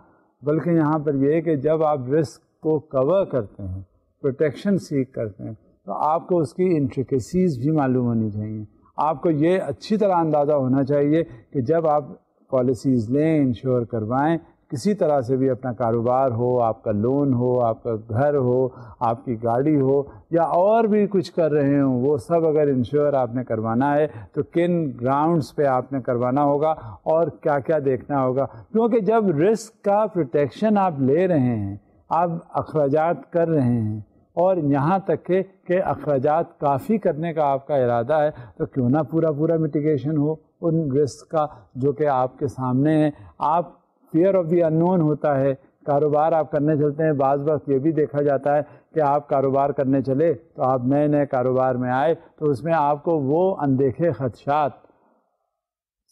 بلکہ یہاں پر یہ ہے کہ جب آپ رسک کو کور کرتے ہیں، پروٹیکشن سیک کرتے ہیں، تو آپ کو اس کی انٹریکیسیز بھی معلوم ہونی چاہیے. آپ کو یہ اچھی طرح اندازہ ہونا چاہیے کہ جب آپ پالیسیز لیں، انشور کروائیں، کسی طرح سے بھی اپنا کاروبار ہو، آپ کا لون ہو، آپ کا گھر ہو، آپ کی گاڑی ہو یا اور بھی کچھ کر رہے ہوں، وہ سب اگر انشور آپ نے کروانا ہے تو کن گراؤنڈز پہ آپ نے کروانا ہوگا اور کیا کیا دیکھنا ہوگا. کیونکہ جب رسک کا پروٹیکشن آپ لے رہے ہیں، آپ اخراجات کر رہے ہیں اور یہاں تک کہ اخراجات کافی کرنے کا آپ کا ارادہ ہے، تو کیوں نہ پورا میٹیگیشن ہو ان رسک کا جو کہ آپ کے سامنے ہے. آپ فیئر آف دی اننون ہوتا ہے، کاروبار آپ کرنے چلتے ہیں. بعض وقت یہ بھی دیکھا جاتا ہے کہ آپ کاروبار کرنے چلے تو آپ نئے کاروبار میں آئے تو اس میں آپ کو وہ اندیکھے خدشات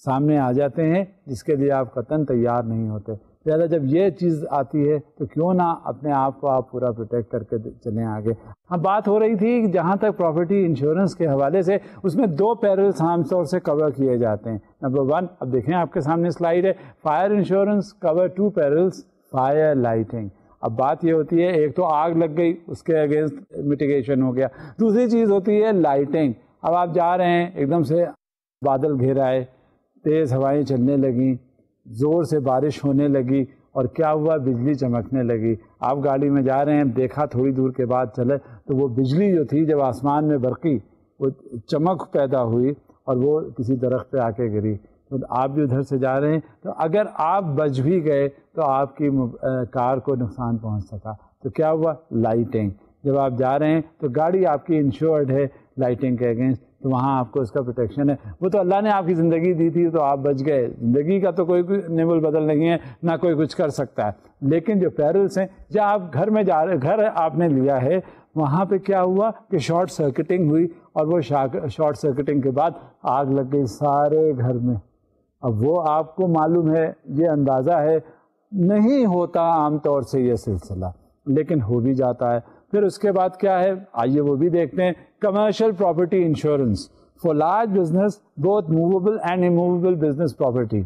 سامنے آ جاتے ہیں جس کے لیے آپ قطعاً تیار نہیں ہوتے. لہٰذا جب یہ چیز آتی ہے تو کیوں نہ اپنے آپ کو آپ پورا پروٹیکٹ کر کے چلیں آگے. ہم بات ہو رہی تھی جہاں تک پراپرٹی انشورنس کے حوالے سے، اس میں دو پیرلز عام طور سے کور کیے جاتے ہیں. نمبر 1، اب دیکھیں آپ کے سامنے سلائیڈ ہے، فائر انشورنس کور 2 پیرلز، فائر لائٹنگ. اب بات یہ ہوتی ہے ایک تو آگ لگ گئی اس کے اگینسٹ میٹیگیشن ہو گیا. دوسری چیز ہوتی ہے لائٹنگ. اب آپ جا رہے ہیں ایک دم سے بادل گھیر آئے, تیز ہوائیں چلنے لگیں, زور سے بارش ہونے لگی اور کیا ہوا بجلی چمکنے لگی. آپ گاڑی میں جا رہے ہیں, دیکھا تھوڑی دور کے بعد چلے تو وہ بجلی جو تھی جب آسمان میں برقی وہ چمک پیدا ہوئی اور وہ کسی درخت پہ آ کے گری. تو آپ بھی ادھر سے جا رہے ہیں تو اگر آپ بچ بھی گئے تو آپ کی کار کو نقصان پہنچ سکا. تو کیا ہوا لائٹنگ. جب آپ جا رہے ہیں تو گاڑی آپ کی انشورڈ ہے لائٹنگ کے اگینسٹ, تو وہاں آپ کو اس کا پروٹیکشن ہے. وہ تو اللہ نے آپ کی زندگی دی تھی تو آپ بچ گئے. زندگی کا تو کوئی نیم البدل نہیں ہے, نہ کوئی کچھ کر سکتا ہے. لیکن جو پیرلس ہیں, جب آپ گھر میں جا رہے, گھر آپ نے لیا ہے, وہاں پہ کیا ہوا کہ شارٹ سرکٹنگ ہوئی اور وہ شارٹ سرکٹنگ کے بعد آگ لگ گئی سارے گھر میں. اب وہ آپ کو معلوم ہے, یہ اندازہ ہے, نہیں ہوتا عام طور سے یہ سلسلہ, لیکن ہو بھی جاتا ہے. پھر اس کے بعد کیا ہے, آئیے وہ بھی دیکھتے ہیں. Commercial property insurance for large business both movable and immovable business property.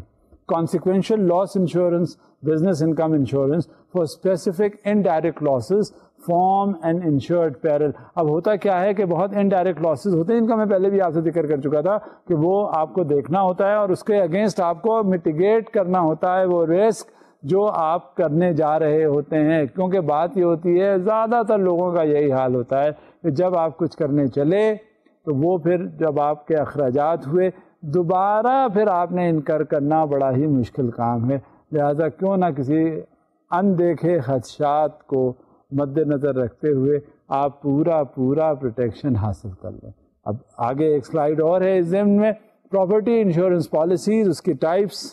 Consequential loss insurance, business income insurance for specific indirect losses form an insured peril. اب ہوتا کیا ہے کہ بہت indirect losses ہوتے ہیں, ان کا میں پہلے بھی آپ سے ذکر کر چکا تھا کہ وہ آپ کو دیکھنا ہوتا ہے اور اس کے اگینسٹ آپ کو mitigate کرنا ہوتا ہے وہ رسک جو آپ کرنے جا رہے ہوتے ہیں. کیونکہ بات یہ ہوتی ہے, زیادہ تر لوگوں کا یہی حال ہوتا ہے کہ جب آپ کچھ کرنے چلے تو وہ پھر جب آپ کے اخراجات ہوئے دوبارہ پھر آپ نے انکر کرنا بڑا ہی مشکل کام ہے. لہذا کیوں نہ کسی اندیکھے خدشات کو مد نظر رکھتے ہوئے آپ پورا پروٹیکشن حاصل کر لیں. اب آگے ایک سلائیڈ اور ہے اس ضمن میں, پراپرٹی انشورنس پالیسیز, اس کی types.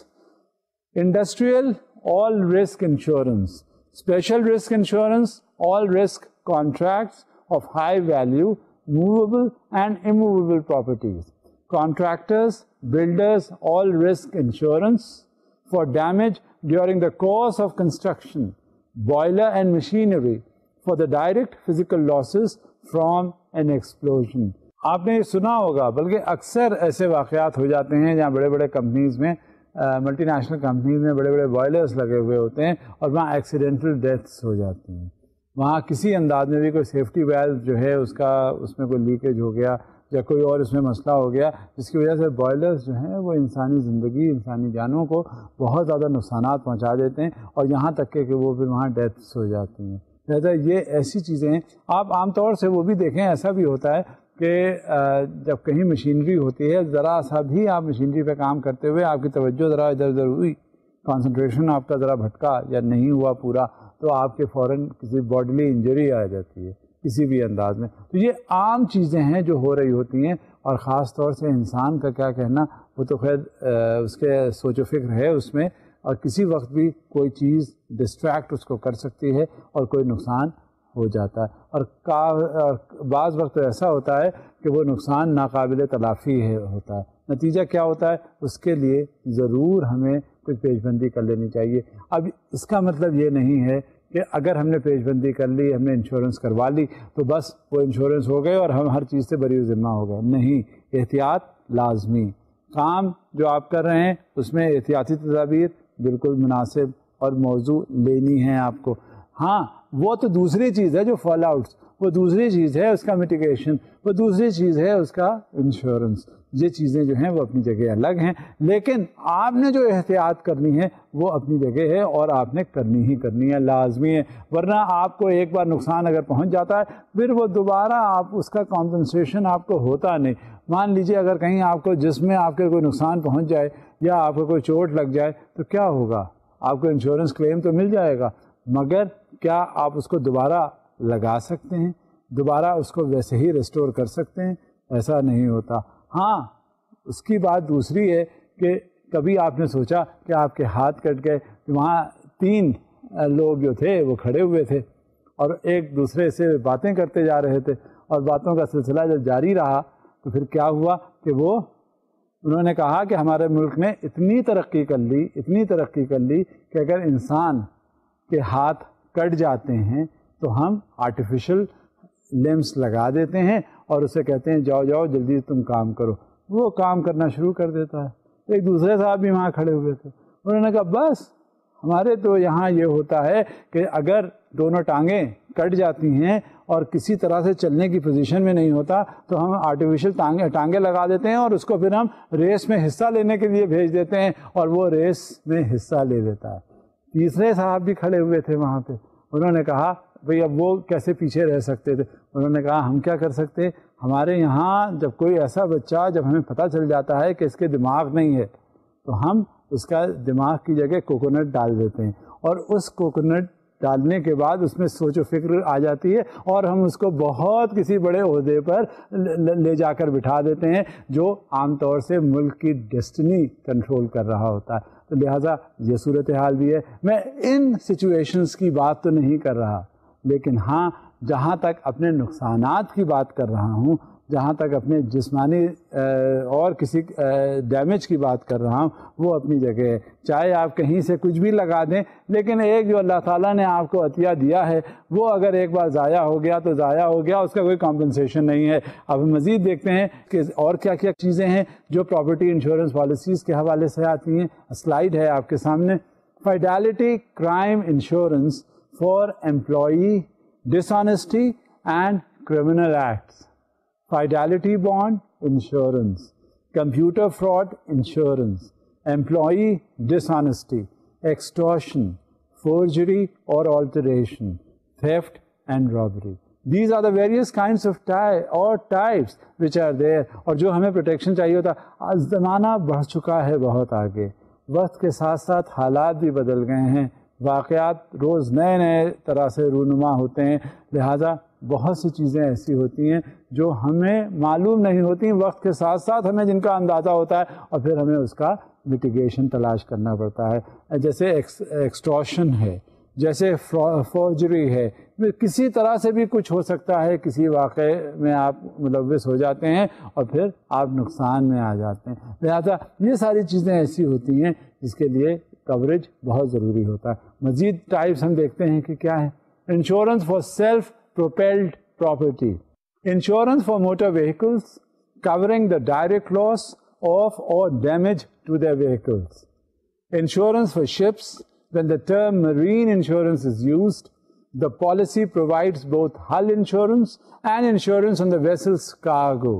Industrial all risk insurance, special risk insurance, all risk contracts of high value movable and immovable properties. Contractors, builders, all risk insurance for damage during the course of construction, boiler and machinery for the direct physical losses from an explosion. آپ نے یہ سنا ہوگا, بلکہ اکثر ایسے واقعات ہو جاتے ہیں جہاں بڑے بڑے کمپنیز میں, ملٹی نیشنل کمپنیز میں بڑے بڑے بوائلرس لگے ہوئے ہوتے ہیں اور وہاں ایکسیڈنٹل ڈیتھس ہو جاتی ہیں. وہاں کسی انداز میں بھی کوئی سیفٹی ویلو جو ہے اس میں کوئی لیکیج ہو گیا یا کوئی اور اس میں مسئلہ ہو گیا, جس کی وجہ سے بوائلرز جو ہیں وہ انسانی زندگی, انسانی جانوں کو بہت زیادہ نقصانات پہنچا دیتے ہیں اور یہاں تک کہ وہ پھر وہاں ڈیتھس ہو جاتی ہیں. لہٰذا یہ ایسی چیزیں ہیں. آپ عام طور سے وہ بھی دیکھیں, ایسا بھی ہوتا ہے کہ جب کہیں مشینری ہوتی ہے, ذرا سا بھی آپ مشینری پہ کام کرتے ہوئے آپ کی توجہ ذرا ادھر ادھر ہوئی, کانسنٹریشن آپ کا ذرا بھٹکا یا نہیں ہوا پورا, تو آپ کے فوراً کسی باڈیلی انجری آ جاتی ہے کسی بھی انداز میں. تو یہ عام چیزیں ہیں جو ہو رہی ہوتی ہیں, اور خاص طور سے انسان کا کیا کہنا, وہ تو خیر اس کے سوچ و فکر ہے اس میں, اور کسی وقت بھی کوئی چیز ڈسٹریکٹ اس کو کر سکتی ہے اور کوئی نقصان ہو جاتا ہے. اور بعض وقت ایسا ہوتا ہے کہ وہ نقصان ناقابل تلافی ہوتا ہے. نتیجہ کیا ہوتا ہے, اس کے لیے ضرور ہمیں کچھ پیش بندی کر لینی چاہیے. اب اس کا مطلب یہ نہیں ہے کہ اگر ہم نے پیش بندی کر لی, ہم نے انشورنس کروا لی تو بس وہ انشورنس ہو گئے اور ہم ہر چیز سے بری ذمہ ہو گئے. نہیں, احتیاط لازمی. کام جو آپ کر رہے ہیں اس میں احتیاطی تدابیر بالکل مناسب اور موضوع لینی ہے آپ کو. ہاں, وہ تو دوسری چیز ہے جو فال آؤٹس, وہ دوسری چیز ہے اس کا میٹیگیشن, وہ دوسری چیز ہے اس کا انشورنس. یہ چیزیں جو ہیں وہ اپنی جگہ الگ ہیں, لیکن آپ نے جو احتیاط کرنی ہے وہ اپنی جگہ ہے اور آپ نے کرنی ہی کرنی ہے, لازمی ہے. ورنہ آپ کو ایک بار نقصان اگر پہنچ جاتا ہے پھر وہ دوبارہ آپ اس کا کمپنسیشن آپ کو ہوتا نہیں. مان لیجیے اگر کہیں آپ کو جسم میں آپ کے کوئی نقصان پہنچ جائے یا آپ کو کوئی چوٹ لگ جائے تو کیا ہوگا, آپ کو انشورنس کلیم تو مل جائے گا, مگر کیا آپ اس کو دوبارہ لگا سکتے ہیں, دوبارہ اس کو ویسے ہی ریسٹور کر سکتے ہیں؟ ایسا نہیں ہوتا. ہاں, اس کی بات دوسری ہے کہ کبھی آپ نے سوچا کہ آپ کے ہاتھ کٹ گئے, وہاں 3 لوگ جو تھے وہ کھڑے ہوئے تھے اور ایک دوسرے سے باتیں کرتے جا رہے تھے, اور باتوں کا سلسلہ جب جاری رہا تو پھر کیا ہوا کہ انہوں نے کہا کہ ہمارے ملک نے اتنی ترقی کر لی کہ اگر انسان کے ہاتھ کٹ جاتے ہیں تو ہم آرٹیفیشل لمس لگا دیتے ہیں اور اسے کہتے ہیں جاؤ جاؤ جلدی تم کام کرو. وہ کام کرنا شروع کر دیتا ہے. ایک دوسرے صاحب بھی وہاں کھڑے ہوئے تھے, انہوں نے کہا بس ہمارے تو یہاں یہ ہوتا ہے کہ اگر دونوں ٹانگیں کٹ جاتی ہیں اور کسی طرح سے چلنے کی پوزیشن میں نہیں ہوتا تو ہم آرٹیفیشل ٹانگیں لگا دیتے ہیں اور اس کو پھر ہم ریس میں حصہ لینے کے لیے بھیج دیتے ہیں اور وہ ریس میں حصہ لے لیتا ہے. تیسرے صاحب بھی کھڑے ہوئے تھے وہاں پہ, انہوں نے کہا بھئی اب وہ کیسے پیچھے رہ سکتے تھے. انہوں نے کہا ہم کیا کر سکتے, ہمارے یہاں جب کوئی ایسا بچہ, جب ہمیں پتہ چل جاتا ہے کہ اس کے دماغ نہیں ہے تو ہم اس کا دماغ کی جگہ کوکونٹ ڈال دیتے ہیں اور اس کوکونٹ ڈالنے کے بعد اس میں سوچ و فکر آ جاتی ہے اور ہم اس کو بہت کسی بڑے عہدے پر لے جا کر بٹھا دیتے ہیں جو عام طور سے ملک کی ڈیسٹنی کنٹرول کر رہا ہوتا ہے. تو لہٰذا یہ صورتحال بھی ہے. میں ان سچویشنز کی بات تو نہیں کر رہا, لیکن ہاں جہاں تک اپنے نقصانات کی بات کر رہا ہوں, جہاں تک اپنے جسمانی اور کسی ڈیمیج کی بات کر رہا ہوں, وہ اپنی جگہ ہے. چاہے آپ کہیں سے کچھ بھی لگا دیں, لیکن ایک جو اللہ تعالیٰ نے آپ کو عطیہ دیا ہے وہ اگر ایک بار ضائع ہو گیا تو ضائع ہو گیا, اس کا کوئی کمپنسیشن نہیں ہے. اب ہم مزید دیکھتے ہیں کہ اور کیا کیا چیزیں ہیں جو پراپرٹی انشورنس پالیسیز کے حوالے سے آتی ہیں. سلائیڈ ہے آپ کے سامنے. Fidelity crime insurance for employee dishonesty and criminal acts, fidelity bond insurance, computer fraud insurance, employee dishonesty, extortion, forgery or alteration, theft and robbery. These are the various kinds of types which are there. اور جو ہمیں protection چاہیے ہوتا. زمانہ بڑھ چکا ہے بہت آگے, وقت کے ساتھ ساتھ حالات بھی بدل گئے ہیں, واقعات روز نئے نئے طرح سے رونما ہوتے ہیں, لہٰذا بہت سی چیزیں ایسی ہوتی ہیں جو ہمیں معلوم نہیں ہوتی, وقت کے ساتھ ساتھ ہمیں جن کا اندازہ ہوتا ہے اور پھر ہمیں اس کا میٹیگیشن تلاش کرنا پڑتا ہے. جیسے ایکسٹورشن ہے, جیسے فورجری ہے, کسی طرح سے بھی کچھ ہو سکتا ہے, کسی واقعے میں آپ ملوث ہو جاتے ہیں اور پھر آپ نقصان میں آ جاتے ہیں. لہٰذا یہ ساری چیزیں ایسی ہوتی ہیں جس کے لیے کوریج بہت ضروری ہوتا ہے. مزید ٹائپس ہم دیکھتے ہیں کہ کیا ہے. Insurance for self propelled property, insurance for motor vehicles covering the direct loss of or damage to their vehicles, insurance for ships. When the term marine insurance is used, the policy provides both hull insurance and insurance on the vessel's cargo,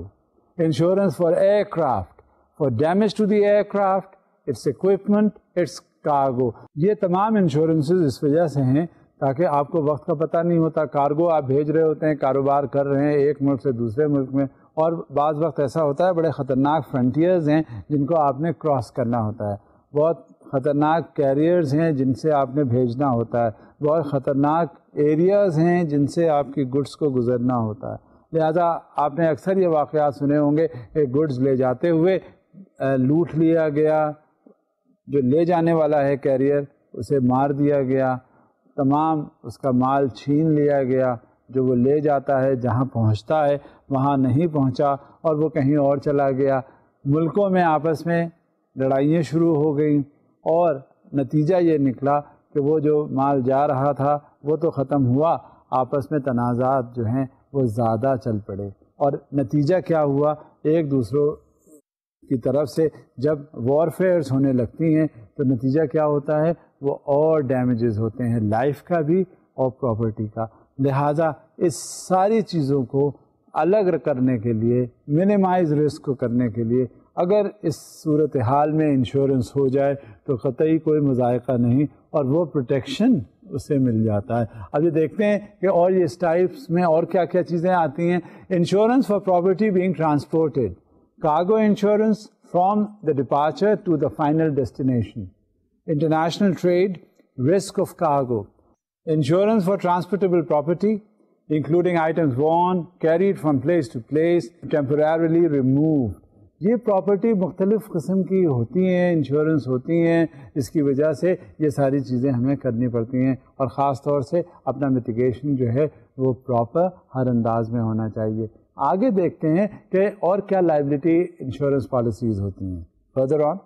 insurance for aircraft, for damage to the aircraft, its equipment, its cargo. یہ تمام انشورنسز اس وجہ سے ہیں تاکہ آپ کو وقت کا پتہ نہیں ہوتا, کارگو آپ بھیج رہے ہوتے ہیں, کاروبار کر رہے ہیں ایک ملک سے دوسرے ملک میں, اور بعض وقت ایسا ہوتا ہے بڑے خطرناک فرنٹیئرز ہیں جن کو آپ نے کراس کرنا ہوتا ہے, بہت خطرناک کیریئرز ہیں جن سے آپ نے بھیجنا ہوتا ہے, بہت خطرناک ایریاز ہیں جن سے آپ کی گڈس کو گزرنا ہوتا ہے. لہذا آپ نے اکثر یہ واقعات سنے ہوں گے کہ گڈس لے جاتے ہوئے لوٹ لیا گیا, جو لے جانے والا ہے کیریئر اسے مار دیا گیا, تمام اس کا مال چھین لیا گیا, جو وہ لے جاتا ہے جہاں پہنچتا ہے وہاں نہیں پہنچا اور وہ کہیں اور چلا گیا. ملکوں میں آپس میں لڑائیاں شروع ہو گئیں اور نتیجہ یہ نکلا کہ وہ جو مال جا رہا تھا وہ تو ختم ہوا, آپس میں تنازعات جو ہیں وہ زیادہ چل پڑے, اور نتیجہ کیا ہوا, ایک دوسروں کی طرف سے جب وارفیئرز ہونے لگتی ہیں تو نتیجہ کیا ہوتا ہے, وہ اور ڈیمیجز ہوتے ہیں, لائف کا بھی اور پراپرٹی کا. لہٰذا اس ساری چیزوں کو الگ کرنے کے لیے, منیمائز رسک کو کرنے کے لیے اگر اس صورتحال میں انشورنس ہو جائے تو قطعی کوئی مذائقہ نہیں اور وہ پروٹیکشن اسے مل جاتا ہے. اب یہ دیکھتے ہیں کہ اور یہ اس ٹائپس میں اور کیا کیا چیزیں آتی ہیں. Insurance for property being transported, cargo insurance from the departure to the final destination, international trade, risk of cargo, insurance for transportable property, including items worn, carried from place to place, temporarily removed. یہ property مختلف قسم کی ہوتی ہیں, insurance ہوتی ہیں, اس کی وجہ سے یہ ساری چیزیں ہمیں کرنی پڑتی ہیں, اور خاص طور سے اپنا میٹیگیشن جو ہے وہ پراپر ہر انداز میں ہونا چاہیے. آگے دیکھتے ہیں کہ اور کیا لائبلٹی انشورنس پالیسیز ہوتی ہیں. Further on,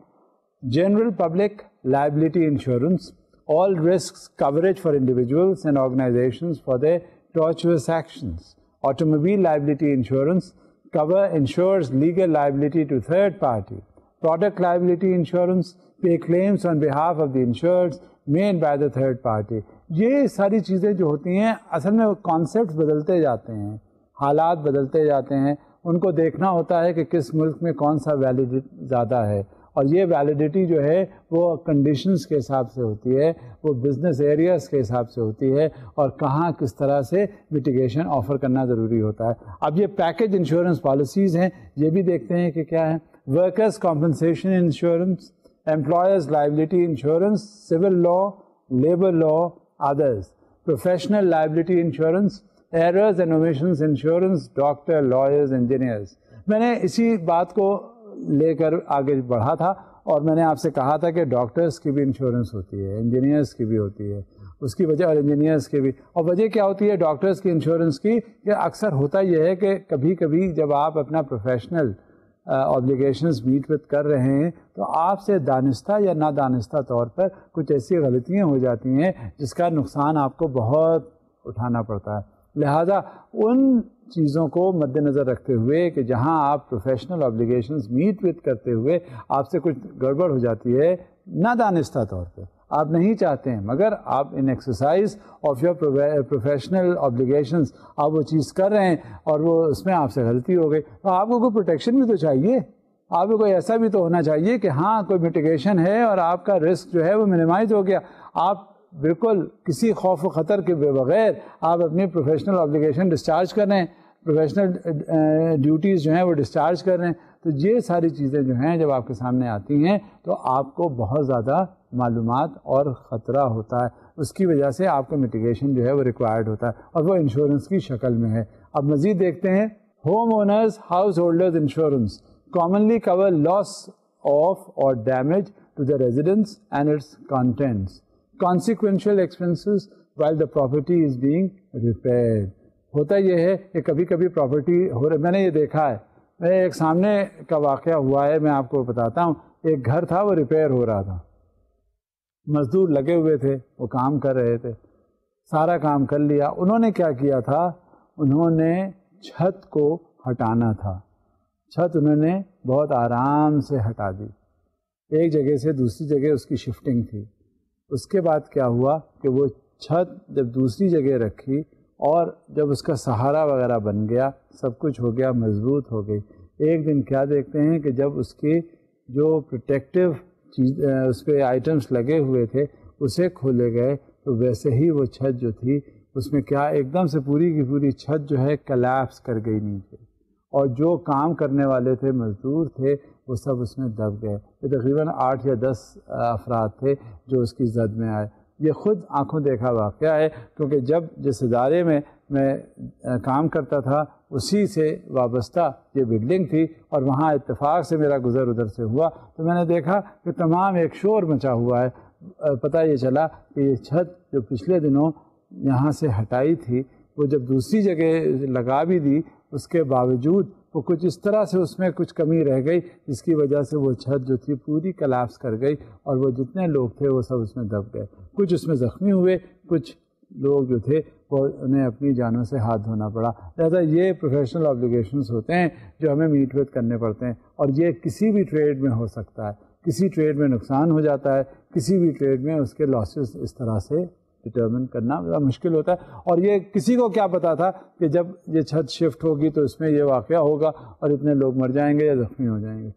general public liability insurance, all risks coverage for individuals and organizations for their tortious actions. Automobile liability insurance cover ensures legal liability to third party. Product liability insurance pay claims on behalf of the insureds made by the third party. یہ ساری چیزیں جو ہوتی ہیں اصل میں concept بدلتے جاتے ہیں, حالات بدلتے جاتے ہیں, ان کو دیکھنا ہوتا ہے کہ کس ملک میں کون سا ویلیڈیٹی زیادہ ہے, اور یہ ویلیڈیٹی جو ہے وہ کنڈیشنز کے حساب سے ہوتی ہے, وہ بزنس ایریاز کے حساب سے ہوتی ہے, اور کہاں کس طرح سے میٹیگیشن آفر کرنا ضروری ہوتا ہے. اب یہ پیکج انشورنس پالیسیز ہیں, یہ بھی دیکھتے ہیں کہ کیا ہے. Workers compensation insurance, employers liability insurance, civil law, labour law, others, professional liability insurance, errors and omissions insurance, doctor, lawyers, engineers. میں نے اسی بات کو لے کر آگے بڑھا تھا, اور میں نے آپ سے کہا تھا کہ ڈاکٹرز کی بھی انشورنس ہوتی ہے, انجینئرس کی بھی ہوتی ہے, اس کی وجہ, اور انجینئرس کی بھی. اور وجہ کیا ہوتی ہے ڈاکٹرز کی انشورنس کی, کہ اکثر ہوتا یہ ہے کہ کبھی کبھی جب آپ اپنا پروفیشنل آبلیگیشنز میٹ وتھ کر رہے ہیں تو آپ سے دانستہ یا نادانستہ طور پر کچھ ایسی غلطیاں ہو جاتی ہیں جس کا نقصان آپ کو بہت اٹھانا پڑتا ہے. لہذا ان چیزوں کو مد نظر رکھتے ہوئے کہ جہاں آپ پروفیشنل آبلیگیشنز میٹ وتھ کرتے ہوئے آپ سے کچھ گڑبڑ ہو جاتی ہے نادانستہ طور پہ, آپ نہیں چاہتے ہیں, مگر آپ in exercise of your professional obligations آپ وہ چیز کر رہے ہیں اور وہ اس میں آپ سے غلطی ہو گئی, تو آپ کو کوئی پروٹیکشن بھی تو چاہیے, آپ کو کوئی ایسا بھی تو ہونا چاہیے کہ ہاں کوئی میٹیگیشن ہے اور آپ کا رسک جو ہے وہ منیمائز ہو گیا. آپ بالکل کسی خوف و خطر کے بغیر آپ اپنی پروفیشنل آبلیگیشن ڈسچارج کر رہے ہیں, پروفیشنل ڈیوٹیز جو ہیں وہ ڈسچارج کر رہے ہیں. تو یہ ساری چیزیں جو ہیں جب آپ کے سامنے آتی ہیں تو آپ کو بہت زیادہ معلومات اور خطرہ ہوتا ہے, اس کی وجہ سے آپ کو میٹیگیشن جو ہے وہ ریکوائرڈ ہوتا ہے, اور وہ انشورنس کی شکل میں ہے. اب مزید دیکھتے ہیں. Home owners house holders insurance commonly cover loss of or damage to the residence and its contents, consequential expenses while the property is being repaired. ہوتا یہ ہے کہ کبھی کبھی پراپرٹی ہو رہی, میں نے یہ دیکھا ہے, میں ایک سامنے کا واقعہ ہوا ہے, میں آپ کو بتاتا ہوں. ایک گھر تھا, وہ ریپیئر ہو رہا تھا, مزدور لگے ہوئے تھے, وہ کام کر رہے تھے, سارا کام کر لیا. انہوں نے کیا کیا تھا, انہوں نے چھت کو ہٹانا تھا. چھت انہوں نے بہت آرام سے ہٹا دی, ایک جگہ سے دوسری جگہ اس کی شفٹنگ تھی. اس کے بعد کیا ہوا کہ وہ چھت جب دوسری جگہ رکھی اور جب اس کا سہارا وغیرہ بن گیا, سب کچھ ہو گیا, مضبوط ہو گئی. ایک دن کیا دیکھتے ہیں کہ جب اس کے جو پروٹیکٹیو چیز اس پہ آئٹمس لگے ہوئے تھے اسے کھولے گئے تو ویسے ہی وہ چھت جو تھی اس میں کیا ایک دم سے پوری کی پوری چھت جو ہے کلیپس کر گئی نیچے, اور جو کام کرنے والے تھے, مزدور تھے, وہ سب اس میں دب گئے. یہ تقریباً 8 یا 10 افراد تھے جو اس کی زد میں آئے. یہ خود آنکھوں دیکھا واقعہ ہے, کیونکہ جب جس ادارے میں کام کرتا تھا اسی سے وابستہ یہ بلڈنگ تھی, اور وہاں اتفاق سے میرا گزر ادھر سے ہوا تو میں نے دیکھا کہ تمام ایک شور مچا ہوا ہے. پتہ یہ چلا کہ یہ چھت جو پچھلے دنوں یہاں سے ہٹائی تھی وہ جب دوسری جگہ لگا بھی دی, اس کے باوجود وہ کچھ اس طرح سے اس میں کچھ کمی رہ گئی جس کی وجہ سے وہ چھت جو تھی پوری کلیپس کر گئی, اور وہ جتنے لوگ تھے وہ سب اس میں دب گئے. کچھ اس میں زخمی ہوئے, کچھ لوگ جو تھے وہ انہیں اپنی جانوں سے ہاتھ دھونا پڑا. لہٰذا یہ پروفیشنل آبلیگیشنز ہوتے ہیں جو ہمیں میٹ وتھ کرنے پڑتے ہیں, اور یہ کسی بھی ٹریڈ میں ہو سکتا ہے. کسی ٹریڈ میں نقصان ہو جاتا ہے, کسی بھی ٹریڈ میں اس کے لاسز اس طرح سے ڈٹرمن کرنا بڑا مشکل ہوتا ہے. اور یہ کسی کو کیا پتا تھا کہ جب یہ چھت شفٹ ہوگی تو اس میں یہ واقعہ ہوگا اور اتنے لوگ مر جائیں گے یا زخمی ہو جائیں گے.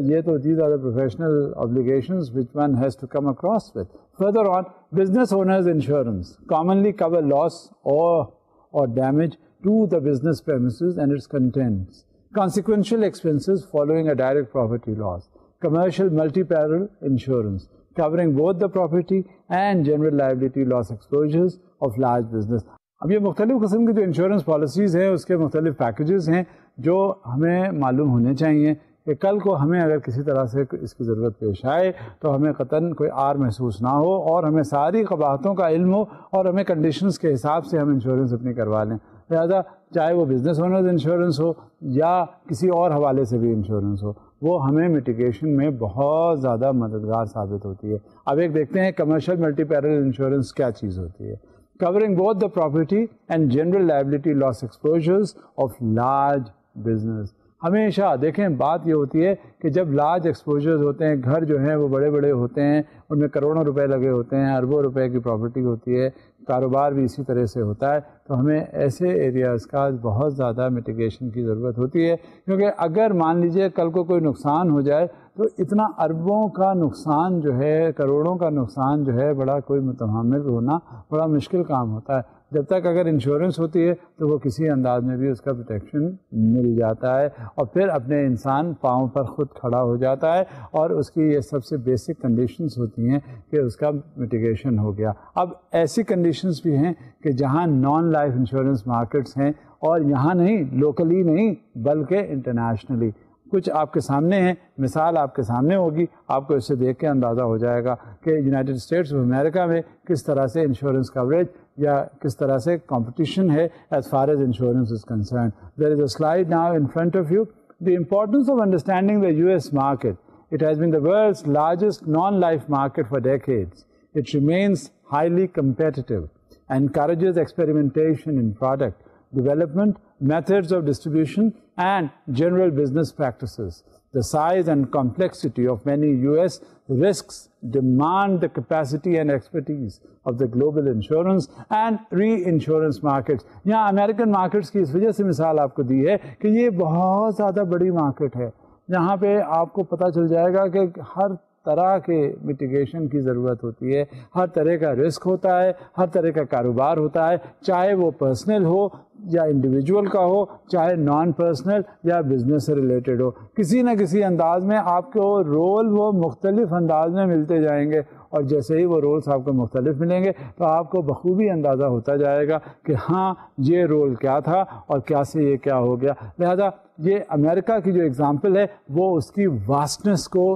یہ تو these are the professional obligations which one has to come across with. Further on, business owners insurance commonly cover loss or damage to the business premises and its contents, consequential expenses following a direct property loss. Commercial multi-peril insurance covering both the property and general liability loss exposures of large business. اب یہ مختلف قسم کی جو insurance policies ہیں اس کے مختلف packages ہیں جو ہمیں معلوم ہونے چاہیے کہ کل کو ہمیں اگر کسی طرح سے اس کی ضرورت پیش آئے تو ہمیں قطعاً کوئی آر محسوس نہ ہو, اور ہمیں ساری قباحتوں کا علم ہو, اور ہمیں کنڈیشنز کے حساب سے ہم انشورنس اپنی کروا لیں. لہٰذا چاہے وہ بزنس اونرز انشورنس ہو یا کسی اور حوالے سے بھی انشورنس ہو, وہ ہمیں میٹیگیشن میں بہت زیادہ مددگار ثابت ہوتی ہے. اب ایک دیکھتے ہیں کمرشل ملٹی پیرل انشورنس کیا چیز ہوتی ہے. covering both the property and general liability loss exposures of large business. ہمیشہ دیکھیں بات یہ ہوتی ہے کہ جب لارج ایکسپوجرز ہوتے ہیں, گھر جو ہیں وہ بڑے بڑے ہوتے ہیں, ان میں کروڑوں روپے لگے ہوتے ہیں, اربوں روپے کی پراپرٹی ہوتی ہے, کاروبار بھی اسی طرح سے ہوتا ہے. تو ہمیں ایسے ایریاز کا بہت زیادہ میٹیگیشن کی ضرورت ہوتی ہے, کیونکہ اگر مان لیجیے کل کو کوئی نقصان ہو جائے تو اتنا اربوں کا نقصان جو ہے, کروڑوں کا نقصان جو ہے, بڑا کوئی متحمل ہونا بڑا مشکل کام ہوتا ہے. جب تک اگر انشورنس ہوتی ہے تو وہ کسی انداز میں بھی اس کا پروٹیکشن مل جاتا ہے, اور پھر اپنے انسان پاؤں پر خود کھڑا ہو جاتا ہے, اور اس کی یہ سب سے بیسک کنڈیشنز ہوتی ہیں کہ اس کا میٹیگیشن ہو گیا. اب ایسی کنڈیشنز بھی ہیں کہ جہاں نان لائف انشورنس مارکیٹس ہیں, اور یہاں نہیں, لوکلی نہیں بلکہ انٹرنیشنلی. کچھ آپ کے سامنے ہیں, مثال آپ کے سامنے ہوگی, آپ کو اس سے دیکھ کے اندازہ ہو جائے گا کہ یونائٹڈ اسٹیٹس آف امریکہ میں کس طرح سے انشورنس کوریج یا کس طرح سے کمپٹیشن ہے as far as insurance is concerned. There is a slide now in front of you. The importance of understanding the US market. It has been the world's largest non-life market for decades. It remains highly competitive, encourages experimentation in product development, methods of distribution, and general business practices. The size and complexity of many US risks demand the capacity and expertise of the global insurance and reinsurance markets. یہاں American markets کی اس وجہ سے مثال آپ کو دی ہے کہ یہ بہت زیادہ بڑی مارکیٹ ہے, جہاں پہ آپ کو پتہ چل جائے گا کہ ہر طرح کے میٹیگیشن کی ضرورت ہوتی ہے, ہر طرح کا رسک ہوتا ہے, ہر طرح کا کاروبار ہوتا ہے, چاہے وہ پرسنل ہو یا انڈیویجول کا ہو, چاہے نان پرسنل یا بزنس سے ریلیٹڈ ہو. کسی نہ کسی انداز میں آپ کو رول وہ مختلف انداز میں ملتے جائیں گے, اور جیسے ہی وہ رولس آپ کو مختلف ملیں گے تو آپ کو بخوبی اندازہ ہوتا جائے گا کہ ہاں یہ رول کیا تھا اور کیا سے یہ کیا ہو گیا. لہذا یہ امریکہ کی جو اگزامپل ہے وہ اس کی واسٹنس کو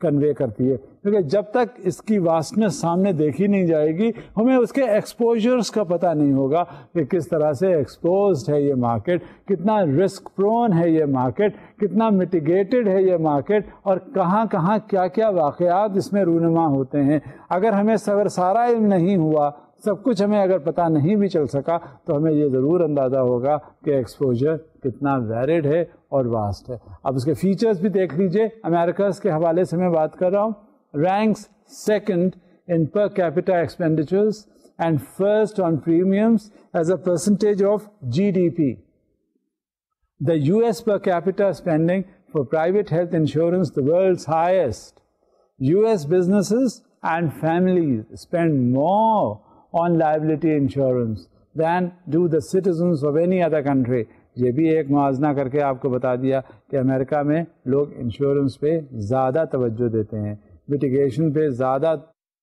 کنوے کرتی ہے, کیونکہ جب تک اس کی واسٹنس سامنے دیکھی نہیں جائے گی ہمیں اس کے ایکسپوجرز کا پتہ نہیں ہوگا کہ کس طرح سے ایکسپوزڈ ہے یہ مارکیٹ, کتنا رسک پرون ہے یہ مارکیٹ, کتنا میٹیگیٹڈ ہے یہ مارکیٹ, اور کہاں کہاں کیا کیا واقعات اس میں رونما ہوتے ہیں. اگر ہمیں سارا علم نہیں ہوا, سب کچھ ہمیں اگر پتہ نہیں بھی چل سکا, تو ہمیں یہ ضرور اندازہ ہوگا کہ ایکسپوجر کتنا ویرڈ ہے اور واسٹ ہے. اب اس کے فیچرز بھی دیکھ لیجئے. امریکاز کے حوالے سے میں بات کر رہا ہوں. Ranks second in per capita expenditures and first on پریمیمز as a percentage of GDP. The US per capita spending for private health insurance, the world's highest. US businesses and families spend more on liability insurance than do the citizens of any other country. یہ بھی ایک موازنہ کر کے آپ کو بتا دیا کہ امریکہ میں لوگ انشورنس پہ زیادہ توجہ دیتے ہیں, میٹیگیشن پہ زیادہ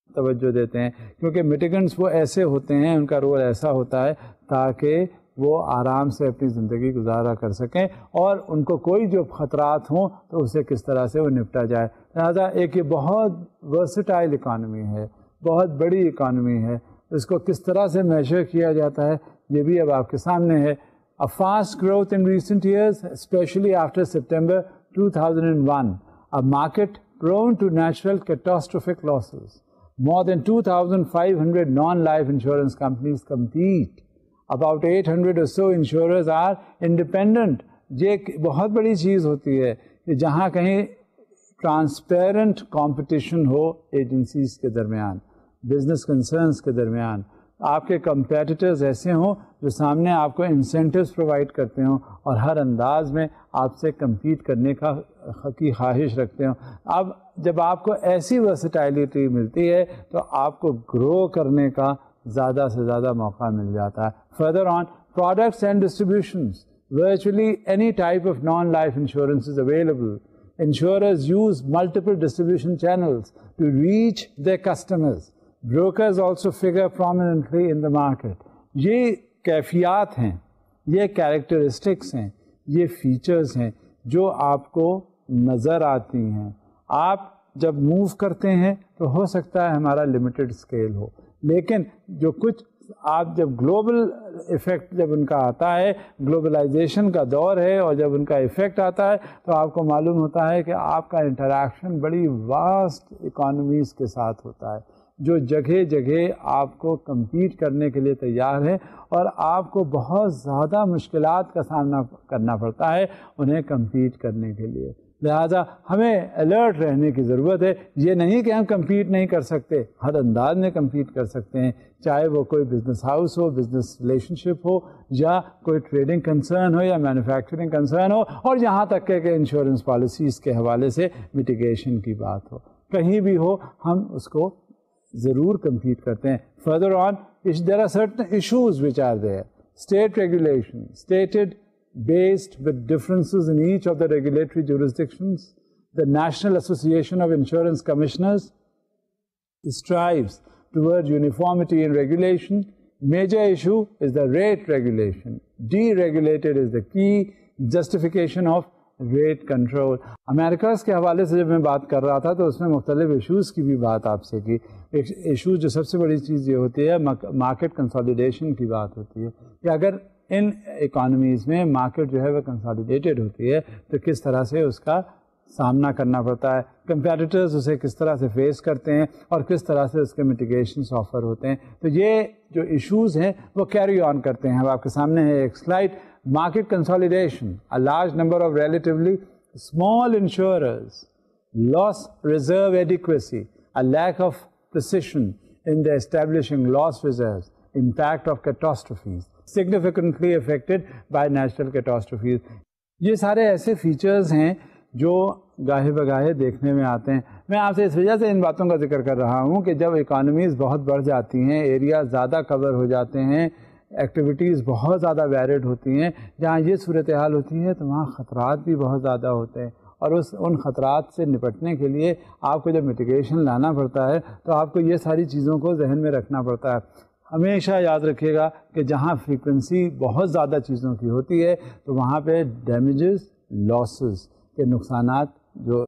توجہ دیتے ہیں, کیونکہ میٹیگنٹس وہ ایسے ہوتے ہیں, ان کا رول ایسا ہوتا ہے تاکہ وہ آرام سے اپنی زندگی گزارا کر سکیں, اور ان کو کوئی جو خطرات ہوں تو اسے کس طرح سے وہ نپٹا جائے. لہٰذا ایک یہ بہت ورسٹائل اکانومی ہے, بہت بڑی اکانومی ہے. اس کو کس طرح سے میجر کیا جاتا ہے یہ بھی اب آپ کے سامنے ہے. A fast growth in recent years, especially after September 2001, a market prone to natural catastrophic losses. More than 2,500 non-life insurance companies compete. About 800 or so insurers are independent. یہ بہت بڑی چیز ہوتی ہے کہ جہاں کہیں ٹرانسپیرنٹ کمپٹیشن ہو ایجنسیز کے درمیان, بزنس کنسرنس کے درمیان, آپ کے کمپیٹیٹرز ایسے ہوں جو سامنے آپ کو انسینٹیوز پرووائڈ کرتے ہوں اور ہر انداز میں آپ سے کمپیٹ کرنے کی خواہش رکھتے ہوں. اب جب آپ کو ایسی ورسٹائلٹی ملتی ہے تو آپ کو گرو کرنے کا زیادہ سے زیادہ موقع مل جاتا ہے. Further on, products and distributions. Virtually any type of non-life insurance is available. Insurers use multiple distribution channels to reach their customers. Brokers also figure prominently in the market. یہ کیفیات ہیں, یہ کیریکٹرسٹکس ہیں, یہ فیچرز ہیں جو آپ کو نظر آتی ہیں. آپ جب موو کرتے ہیں تو ہو سکتا ہے ہمارا لمیٹڈ اسکیل ہو, لیکن جو کچھ آپ جب گلوبل ایفیکٹ جب ان کا آتا ہے, گلوبلائزیشن کا دور ہے, اور جب ان کا ایفیکٹ آتا ہے تو آپ کو معلوم ہوتا ہے کہ آپ کا انٹریکشن بڑی واسٹ اکانومیز کے ساتھ ہوتا ہے جو جگہ جگہ آپ کو کمپیٹ کرنے کے لیے تیار ہے, اور آپ کو بہت زیادہ مشکلات کا سامنا کرنا پڑتا ہے انہیں کمپیٹ کرنے کے لیے. لہٰذا ہمیں الرٹ رہنے کی ضرورت ہے. یہ نہیں کہ ہم کمپیٹ نہیں کر سکتے، ہر انداز میں کمپیٹ کر سکتے ہیں، چاہے وہ کوئی بزنس ہاؤس ہو، بزنس ریلیشن شپ ہو، یا کوئی ٹریڈنگ کنسرن ہو، یا مینوفیکچرنگ کنسرن ہو، اور یہاں تک کہ انشورنس پالیسیز کے حوالے سے میٹیگیشن کی بات ہو. کہیں بھی ہو ہم اس کو ضرور کمپیٹ کرتے ہیں. Further on there are certain issues which are there. State regulation, stated based with differences in each of the regulatory jurisdictions. The National Association of Insurance Commissioners strives towards uniformity in regulation. Major issue is the rate regulation. Deregulated is the key justification of rate control. America's کے حوالے سے جب میں بات کر رہا تھا تو اس میں مختلف ایشوز کی بھی بات آپ سے کی. ایک ایشو جو سب سے بڑی چیز یہ ہوتی ہے مارکیٹ کنسالیڈیشن کی بات ہوتی ہے کہ اگر ان اکانومیز میں مارکیٹ جو ہے وہ کنسالیڈیٹڈ ہوتی ہے تو کس طرح سے اس کا سامنا کرنا پڑتا ہے، کمپیٹیٹرز اسے کس طرح سے فیس کرتے ہیں اور کس طرح سے اس کے میٹیگیشنس آفر ہوتے ہیں. تو یہ جو ایشوز ہیں وہ کیری آن کرتے ہیں. اب آپ کے سامنے ہے ایک slide. Market consolidation, a large number of relatively small insurers, loss reserve adequacy, a lack of precision in the establishing loss reserves, impact of catastrophes, significantly affected by natural catastrophes. یہ سارے ایسے فیچرز ہیں جو گاہے بگاہے دیکھنے میں آتے ہیں. میں آپ سے اس وجہ سے ان باتوں کا ذکر کر رہا ہوں کہ جب اکانومیز بہت بڑھ جاتی ہیں، ایریا زیادہ کور ہو جاتے ہیں، ایکٹیویٹیز بہت زیادہ ویرڈ ہوتی ہیں، جہاں یہ صورتحال ہوتی ہے تو وہاں خطرات بھی بہت زیادہ ہوتے ہیں. اور ان خطرات سے نپٹنے کے لیے آپ کو جب میٹیگیشن لانا پڑتا ہے تو آپ کو یہ ساری چیزوں کو ذہن میں رکھنا پڑتا ہے. ہمیشہ یاد رکھیے گا کہ جہاں فریکوینسی بہت زیادہ چیزوں کی ہوتی ہے تو وہاں پہ ڈیمیجز، لاسز کے نقصانات جو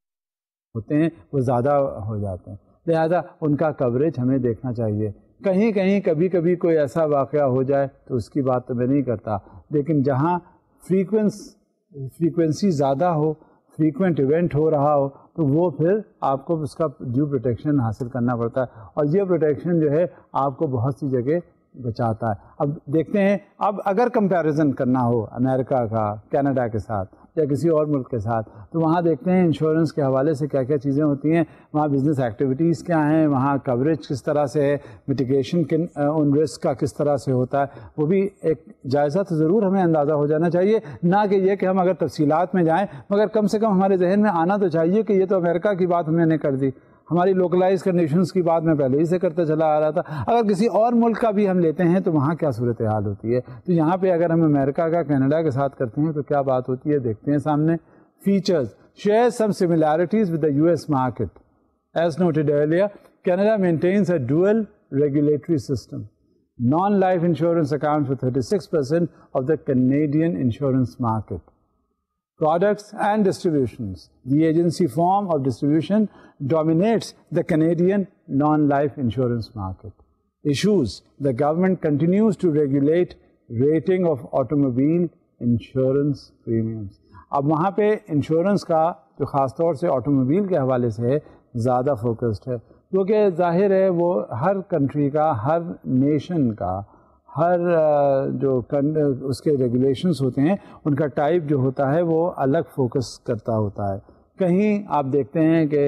ہوتے ہیں وہ زیادہ ہو جاتے ہیں. لہذا ان کا کوریج ہمیں دیکھنا چاہیے. کہیں کہیں کبھی کبھی کوئی ایسا واقعہ ہو جائے تو اس کی بات تو میں نہیں کرتا، لیکن جہاں فریکوینسی زیادہ ہو، فریکوینٹ ایونٹ ہو رہا ہو تو وہ پھر آپ کو اس کا ڈیو پروٹیکشن حاصل کرنا پڑتا ہے. اور یہ پروٹیکشن جو ہے آپ کو بہت سی جگہ بچاتا ہے. اب دیکھتے ہیں، اب اگر کمپیریزن کرنا ہو امریکہ کا کینیڈا کے ساتھ یا کسی اور ملک کے ساتھ تو وہاں دیکھتے ہیں انشورنس کے حوالے سے کیا کیا چیزیں ہوتی ہیں، وہاں بزنس ایکٹیویٹیز کیا ہیں، وہاں کوریج کس طرح سے ہے، میٹیگیشن ان رسک کا کس طرح سے ہوتا ہے. وہ بھی ایک جائزہ تو ضرور ہمیں اندازہ ہو جانا چاہیے، نہ کہ یہ کہ ہم اگر تفصیلات میں جائیں، مگر کم سے کم ہمارے ذہن میں آنا تو چاہیے کہ یہ تو امریکہ کی بات ہم نے کر دی، ہماری لوکلائز کنڈیشنز کی بات میں پہلے ہی سے کرتا چلا آ رہا تھا. اگر کسی اور ملک کا بھی ہم لیتے ہیں تو وہاں کیا صورتحال ہوتی ہے. تو یہاں پہ اگر ہم امریکہ کا کینیڈا کے ساتھ کرتے ہیں تو کیا بات ہوتی ہے، دیکھتے ہیں سامنے. Features share some similarities with the US market. As noted earlier, Canada maintains a dual regulatory system. Non-life insurance accounts for 36% of the Canadian insurance market. Products and distributions. The agency form of distribution dominates the Canadian non-life insurance market. Issues. The government continues to regulate rating of automobile insurance premiums. اب وہاں پہ insurance کا جو خاص طور سے آٹوموبیل کے حوالے سے زیادہ فوکسڈ ہے، کیونکہ ظاہر ہے وہ ہر کنٹری کا، ہر نیشن کا، ہر جو اس کے ریگولیشنس ہوتے ہیں ان کا ٹائپ جو ہوتا ہے وہ الگ فوکس کرتا ہوتا ہے. کہیں آپ دیکھتے ہیں کہ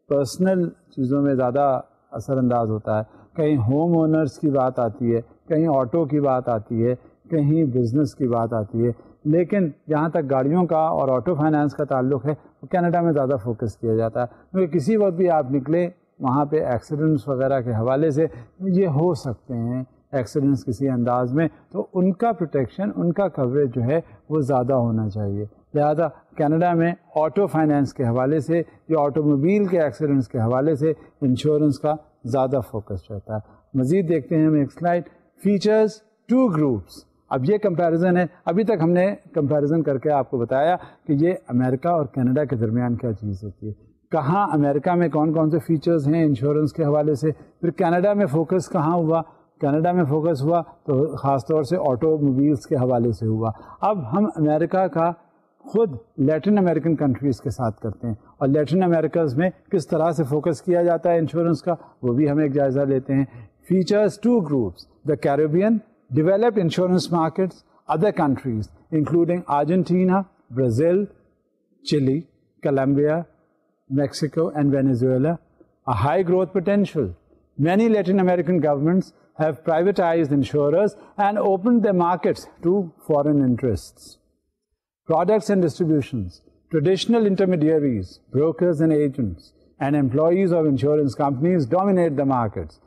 پرسنل چیزوں میں زیادہ اثر انداز ہوتا ہے، کہیں ہوم اونرز کی بات آتی ہے، کہیں آٹو کی بات آتی ہے، کہیں بزنس کی بات آتی ہے. لیکن جہاں تک گاڑیوں کا اور آٹو فائنانس کا تعلق ہے وہ کینیڈا میں زیادہ فوکس کیا جاتا ہے، کیونکہ کسی وقت بھی آپ نکلیں وہاں پہ ایکسیڈنٹس وغیرہ کے حوالے سے یہ ہو سکتے ہیں ایکسیڈنٹس کسی انداز میں، تو ان کا پروٹیکشن، ان کا کوریج جو ہے وہ زیادہ ہونا چاہیے. لہذا کینیڈا میں آٹو فائنانس کے حوالے سے یا آٹوموبیل کے ایکسیڈنٹس کے حوالے سے انشورنس کا زیادہ فوکس رہتا ہے. مزید دیکھتے ہیں ہم ایک سلائڈ. Features 2 groups. اب یہ کمپیریزن ہے، ابھی تک ہم نے کمپیریزن کر کے آپ کو بتایا کہ یہ امریکہ اور کینیڈا کے درمیان کیا چیز ہوتی ہے، کہاں امریکہ میں کون کون سے فیچرز ہیں انشورنس کے حوالے سے، پھر کینیڈا میں فوکس کہاں ہوا. کینیڈا میں فوکس ہوا تو خاص طور سے آٹو موبائلس کے حوالے سے ہوا. اب ہم امریکہ کا خود لیٹن امریکن کنٹریز کے ساتھ کرتے ہیں، اور لیٹن امریکاز میں کس طرح سے فوکس کیا جاتا ہے انشورنس کا، وہ بھی ہم ایک جائزہ لیتے ہیں. Features 2 groups. The Caribbean, developed insurance markets, other countries including Argentina, Brazil, Chile, Colombia, Mexico, and Venezuela, a high growth potential. Many Latin American governments have privatized insurers and opened their markets to foreign interests. Products and distributions. Traditional intermediaries, brokers and agents, and employees of insurance companies dominate the markets.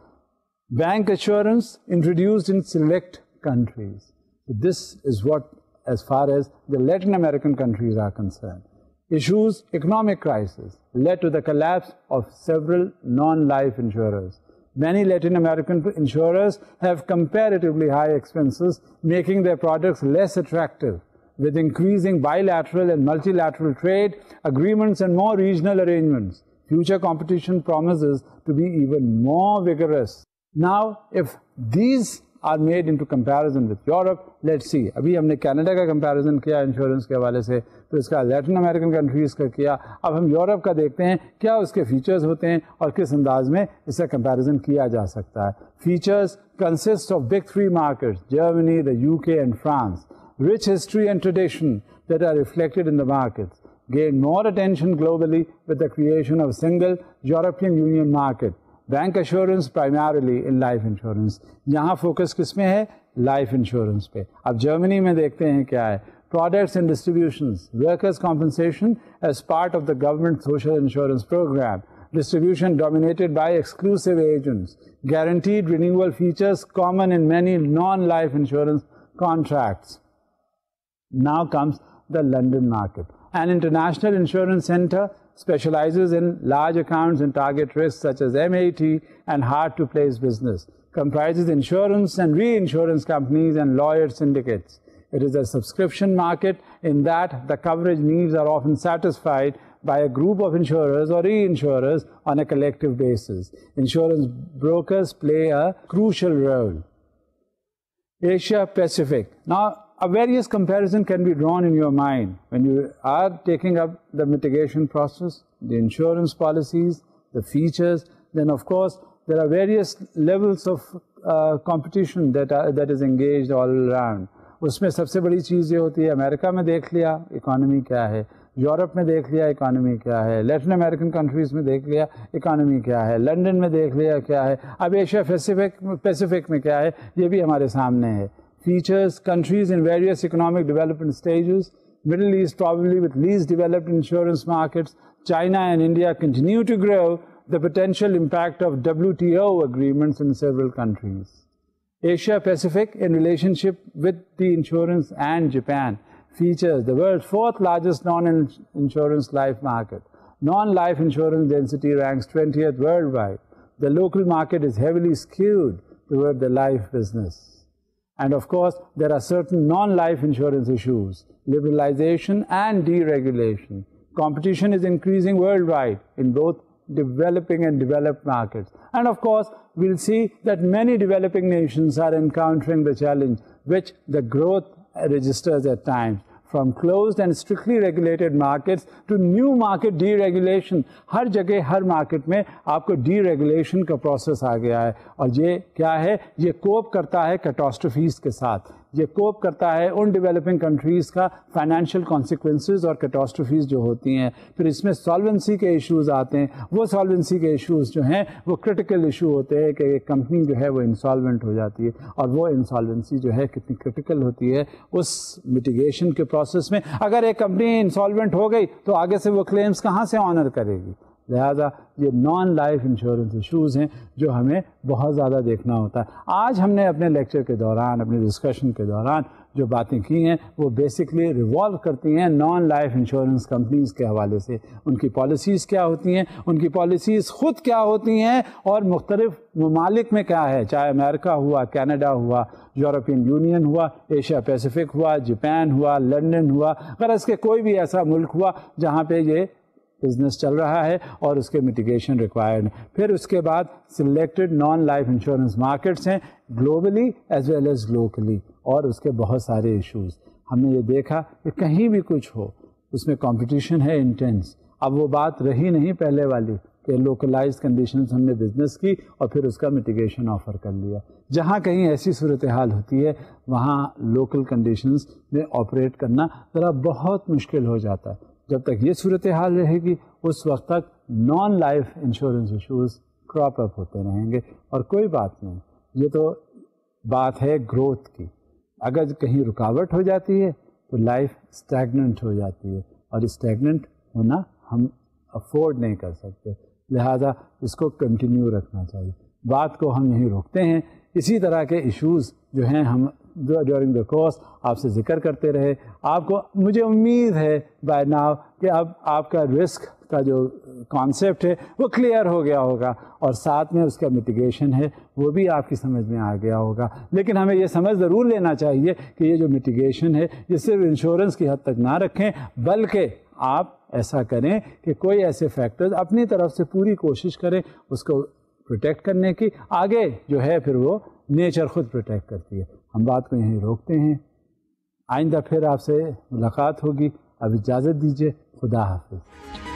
Bank assurance introduced in select countries. This is what, as far as the Latin American countries are concerned. Issues, economic crisis led to the collapse of several non-life insurers. Many Latin American insurers have comparatively high expenses, making their products less attractive. With increasing bilateral and multilateral trade agreements and more regional arrangements, future competition promises to be even more vigorous. Now, if these are made into comparison with Europe, let's see. ابھی ہم نے Canada کا comparison کیا insurance کے حوالے سے, تو اس کا لیٹن امریکن کنٹریز کا کیا. اب ہم یورپ کا دیکھتے ہیں کیا اس کے فیچرز ہوتے ہیں اور کس انداز میں اس کا کمپیریزن کیا جا سکتا ہے. Features consist of big three markets, Germany, the UK and France. Rich history and tradition that are reflected in the markets gain more attention globally with the creation of a single European Union market. Bank assurance primarily in life insurance. یہاں focus کس میں ہے؟ Life insurance پہ. اب جرمنی میں دیکھتے ہیں کیا ہے. Products and distributions, workers' compensation as part of the government social insurance program. Distribution dominated by exclusive agents. Guaranteed renewal features common in many non-life insurance contracts. Now comes the London market. An international insurance center specializes in large accounts and target risks such as MAT and hard-to-place business. Comprises insurance and reinsurance companies and lawyer syndicates. It is a subscription market in that the coverage needs are often satisfied by a group of insurers or reinsurers on a collective basis. Insurance brokers play a crucial role. Asia Pacific. Now, a various comparison can be drawn in your mind when you are taking up the mitigation process, the insurance policies, the features. Then, of course, there are various levels of competition that is engaged all around. اس میں سب سے بڑی چیز یہ ہوتی ہے, امریکہ میں دیکھ لیا اکانومی کیا ہے, یورپ میں دیکھ لیا اکانومی کیا ہے, لیٹن امریکن کنٹریز میں دیکھ لیا اکانومی کیا ہے, لنڈن میں دیکھ لیا کیا ہے, اب ایشیا پیسیفک میں کیا ہے, یہ بھی ہمارے سامنے ہے. Features, countries in various economic development stages. Middle East probably with least developed insurance markets. China and India continue to grow. The potential impact of WTO agreements in several countries. Asia Pacific in relationship with the insurance and Japan. Features, the world's fourth largest non-insurance life market. Non-life insurance density ranks 20th worldwide. The local market is heavily skewed toward the life business. And of course, there are certain non-life insurance issues, liberalization and deregulation. Competition is increasing worldwide in both developing and developed markets. And of course, we'll see that many developing nations are encountering the challenge which the growth registers at times. From closed and strictly regulated markets to new market deregulation. ہر جگہ ہر market میں آپ کو D regulation کا process آ گیا ہے, اور یہ کیا ہے, یہ کوپ کرتا ہے کیٹاسٹروفیز کے ساتھ, یہ کوپ کرتا ہے ان ڈیولپنگ کنٹریز کا فائنینشیل کانسیکوینسز اور کیٹاسٹروفیز جو ہوتی ہیں. پھر اس میں سالوینسی کے ایشوز آتے ہیں. وہ سالوینسی کے ایشوز جو ہیں وہ کرٹیکل ایشو ہوتے ہیں کہ ایک کمپنی جو ہے وہ انسالوینٹ ہو جاتی ہے, اور وہ انسالوینسی جو ہے کتنی کرٹیکل ہوتی ہے اس میٹیگیشن کے پروسیس میں. اگر ایک کمپنی انسالوینٹ ہو گئی تو آگے سے وہ کلیمز کہاں سے آنر کرے گی. لہذا یہ نان لائف انشورنس ایشوز ہیں جو ہمیں بہت زیادہ دیکھنا ہوتا ہے. آج ہم نے اپنے لیکچر کے دوران, اپنے ڈسکشن کے دوران جو باتیں کی ہیں وہ بیسکلی ریوالو کرتی ہیں نان لائف انشورنس کمپنیز کے حوالے سے. ان کی پالیسیز کیا ہوتی ہیں, ان کی پالیسیز خود کیا ہوتی ہیں, اور مختلف ممالک میں کیا ہے, چاہے امریکہ ہوا, کینیڈا ہوا, یورپین یونین ہوا, ایشیا پیسیفک ہوا, جاپان ہوا, لنڈن ہوا, غرض کہ کوئی بھی ایسا ملک ہوا جہاں پہ یہ بزنس چل رہا ہے اور اس کے میٹیگیشن ریکوائرڈ. پھر اس کے بعد selected non life insurance markets ہیں globally as well as locally, اور اس کے بہت سارے ایشوز. ہم نے یہ دیکھا کہ کہیں بھی کچھ ہو اس میں کمپٹیشن ہے انٹینس. اب وہ بات رہی نہیں پہلے والی کہ لوکلائز کنڈیشنز ہم نے بزنس کی اور پھر اس کا میٹیگیشن آفر کر لیا. جہاں کہیں ایسی صورتحال ہوتی ہے وہاں لوکل کنڈیشنز میں آپریٹ کرنا ذرا بہت مشکل ہو جاتا ہے. جب تک یہ صورتحال رہے گی اس وقت تک non life insurance issues crop up ہوتے رہیں گے. اور کوئی بات نہیں, یہ تو بات ہے گروتھ کی. اگر کہیں رکاوٹ ہو جاتی ہے تو لائف اسٹیگننٹ ہو جاتی ہے, اور اسٹیگننٹ ہونا ہم افورڈ نہیں کر سکتے, لہذا اس کو کنٹینیو رکھنا چاہیے. بات کو ہم یہیں روکتے ہیں. اسی طرح کے ایشوز جو ہیں ہم ڈیورنگ دا کورس آپ سے ذکر کرتے رہے. آپ کو مجھے امید ہے بائی ناؤ کہ اب آپ کا رسک کا جو کانسیپٹ ہے وہ کلیئر ہو گیا ہوگا, اور ساتھ میں اس کا میٹیگیشن ہے وہ بھی آپ کی سمجھ میں آ گیا ہوگا. لیکن ہمیں یہ سمجھ ضرور لینا چاہیے کہ یہ جو میٹیگیشن ہے یہ صرف انشورنس کی حد تک نہ رکھیں, بلکہ آپ ایسا کریں کہ کوئی ایسے فیکٹرز اپنی طرف سے پوری کوشش کریں اس کو پروٹیکٹ کرنے کی. آگے جو ہے پھر وہ نیچر خود پروٹیکٹ کرتی ہے. ہم بات کو یہیں روکتے ہیں, آئندہ پھر آپ سے ملاقات ہوگی. اب اجازت دیجیے, خدا حافظ.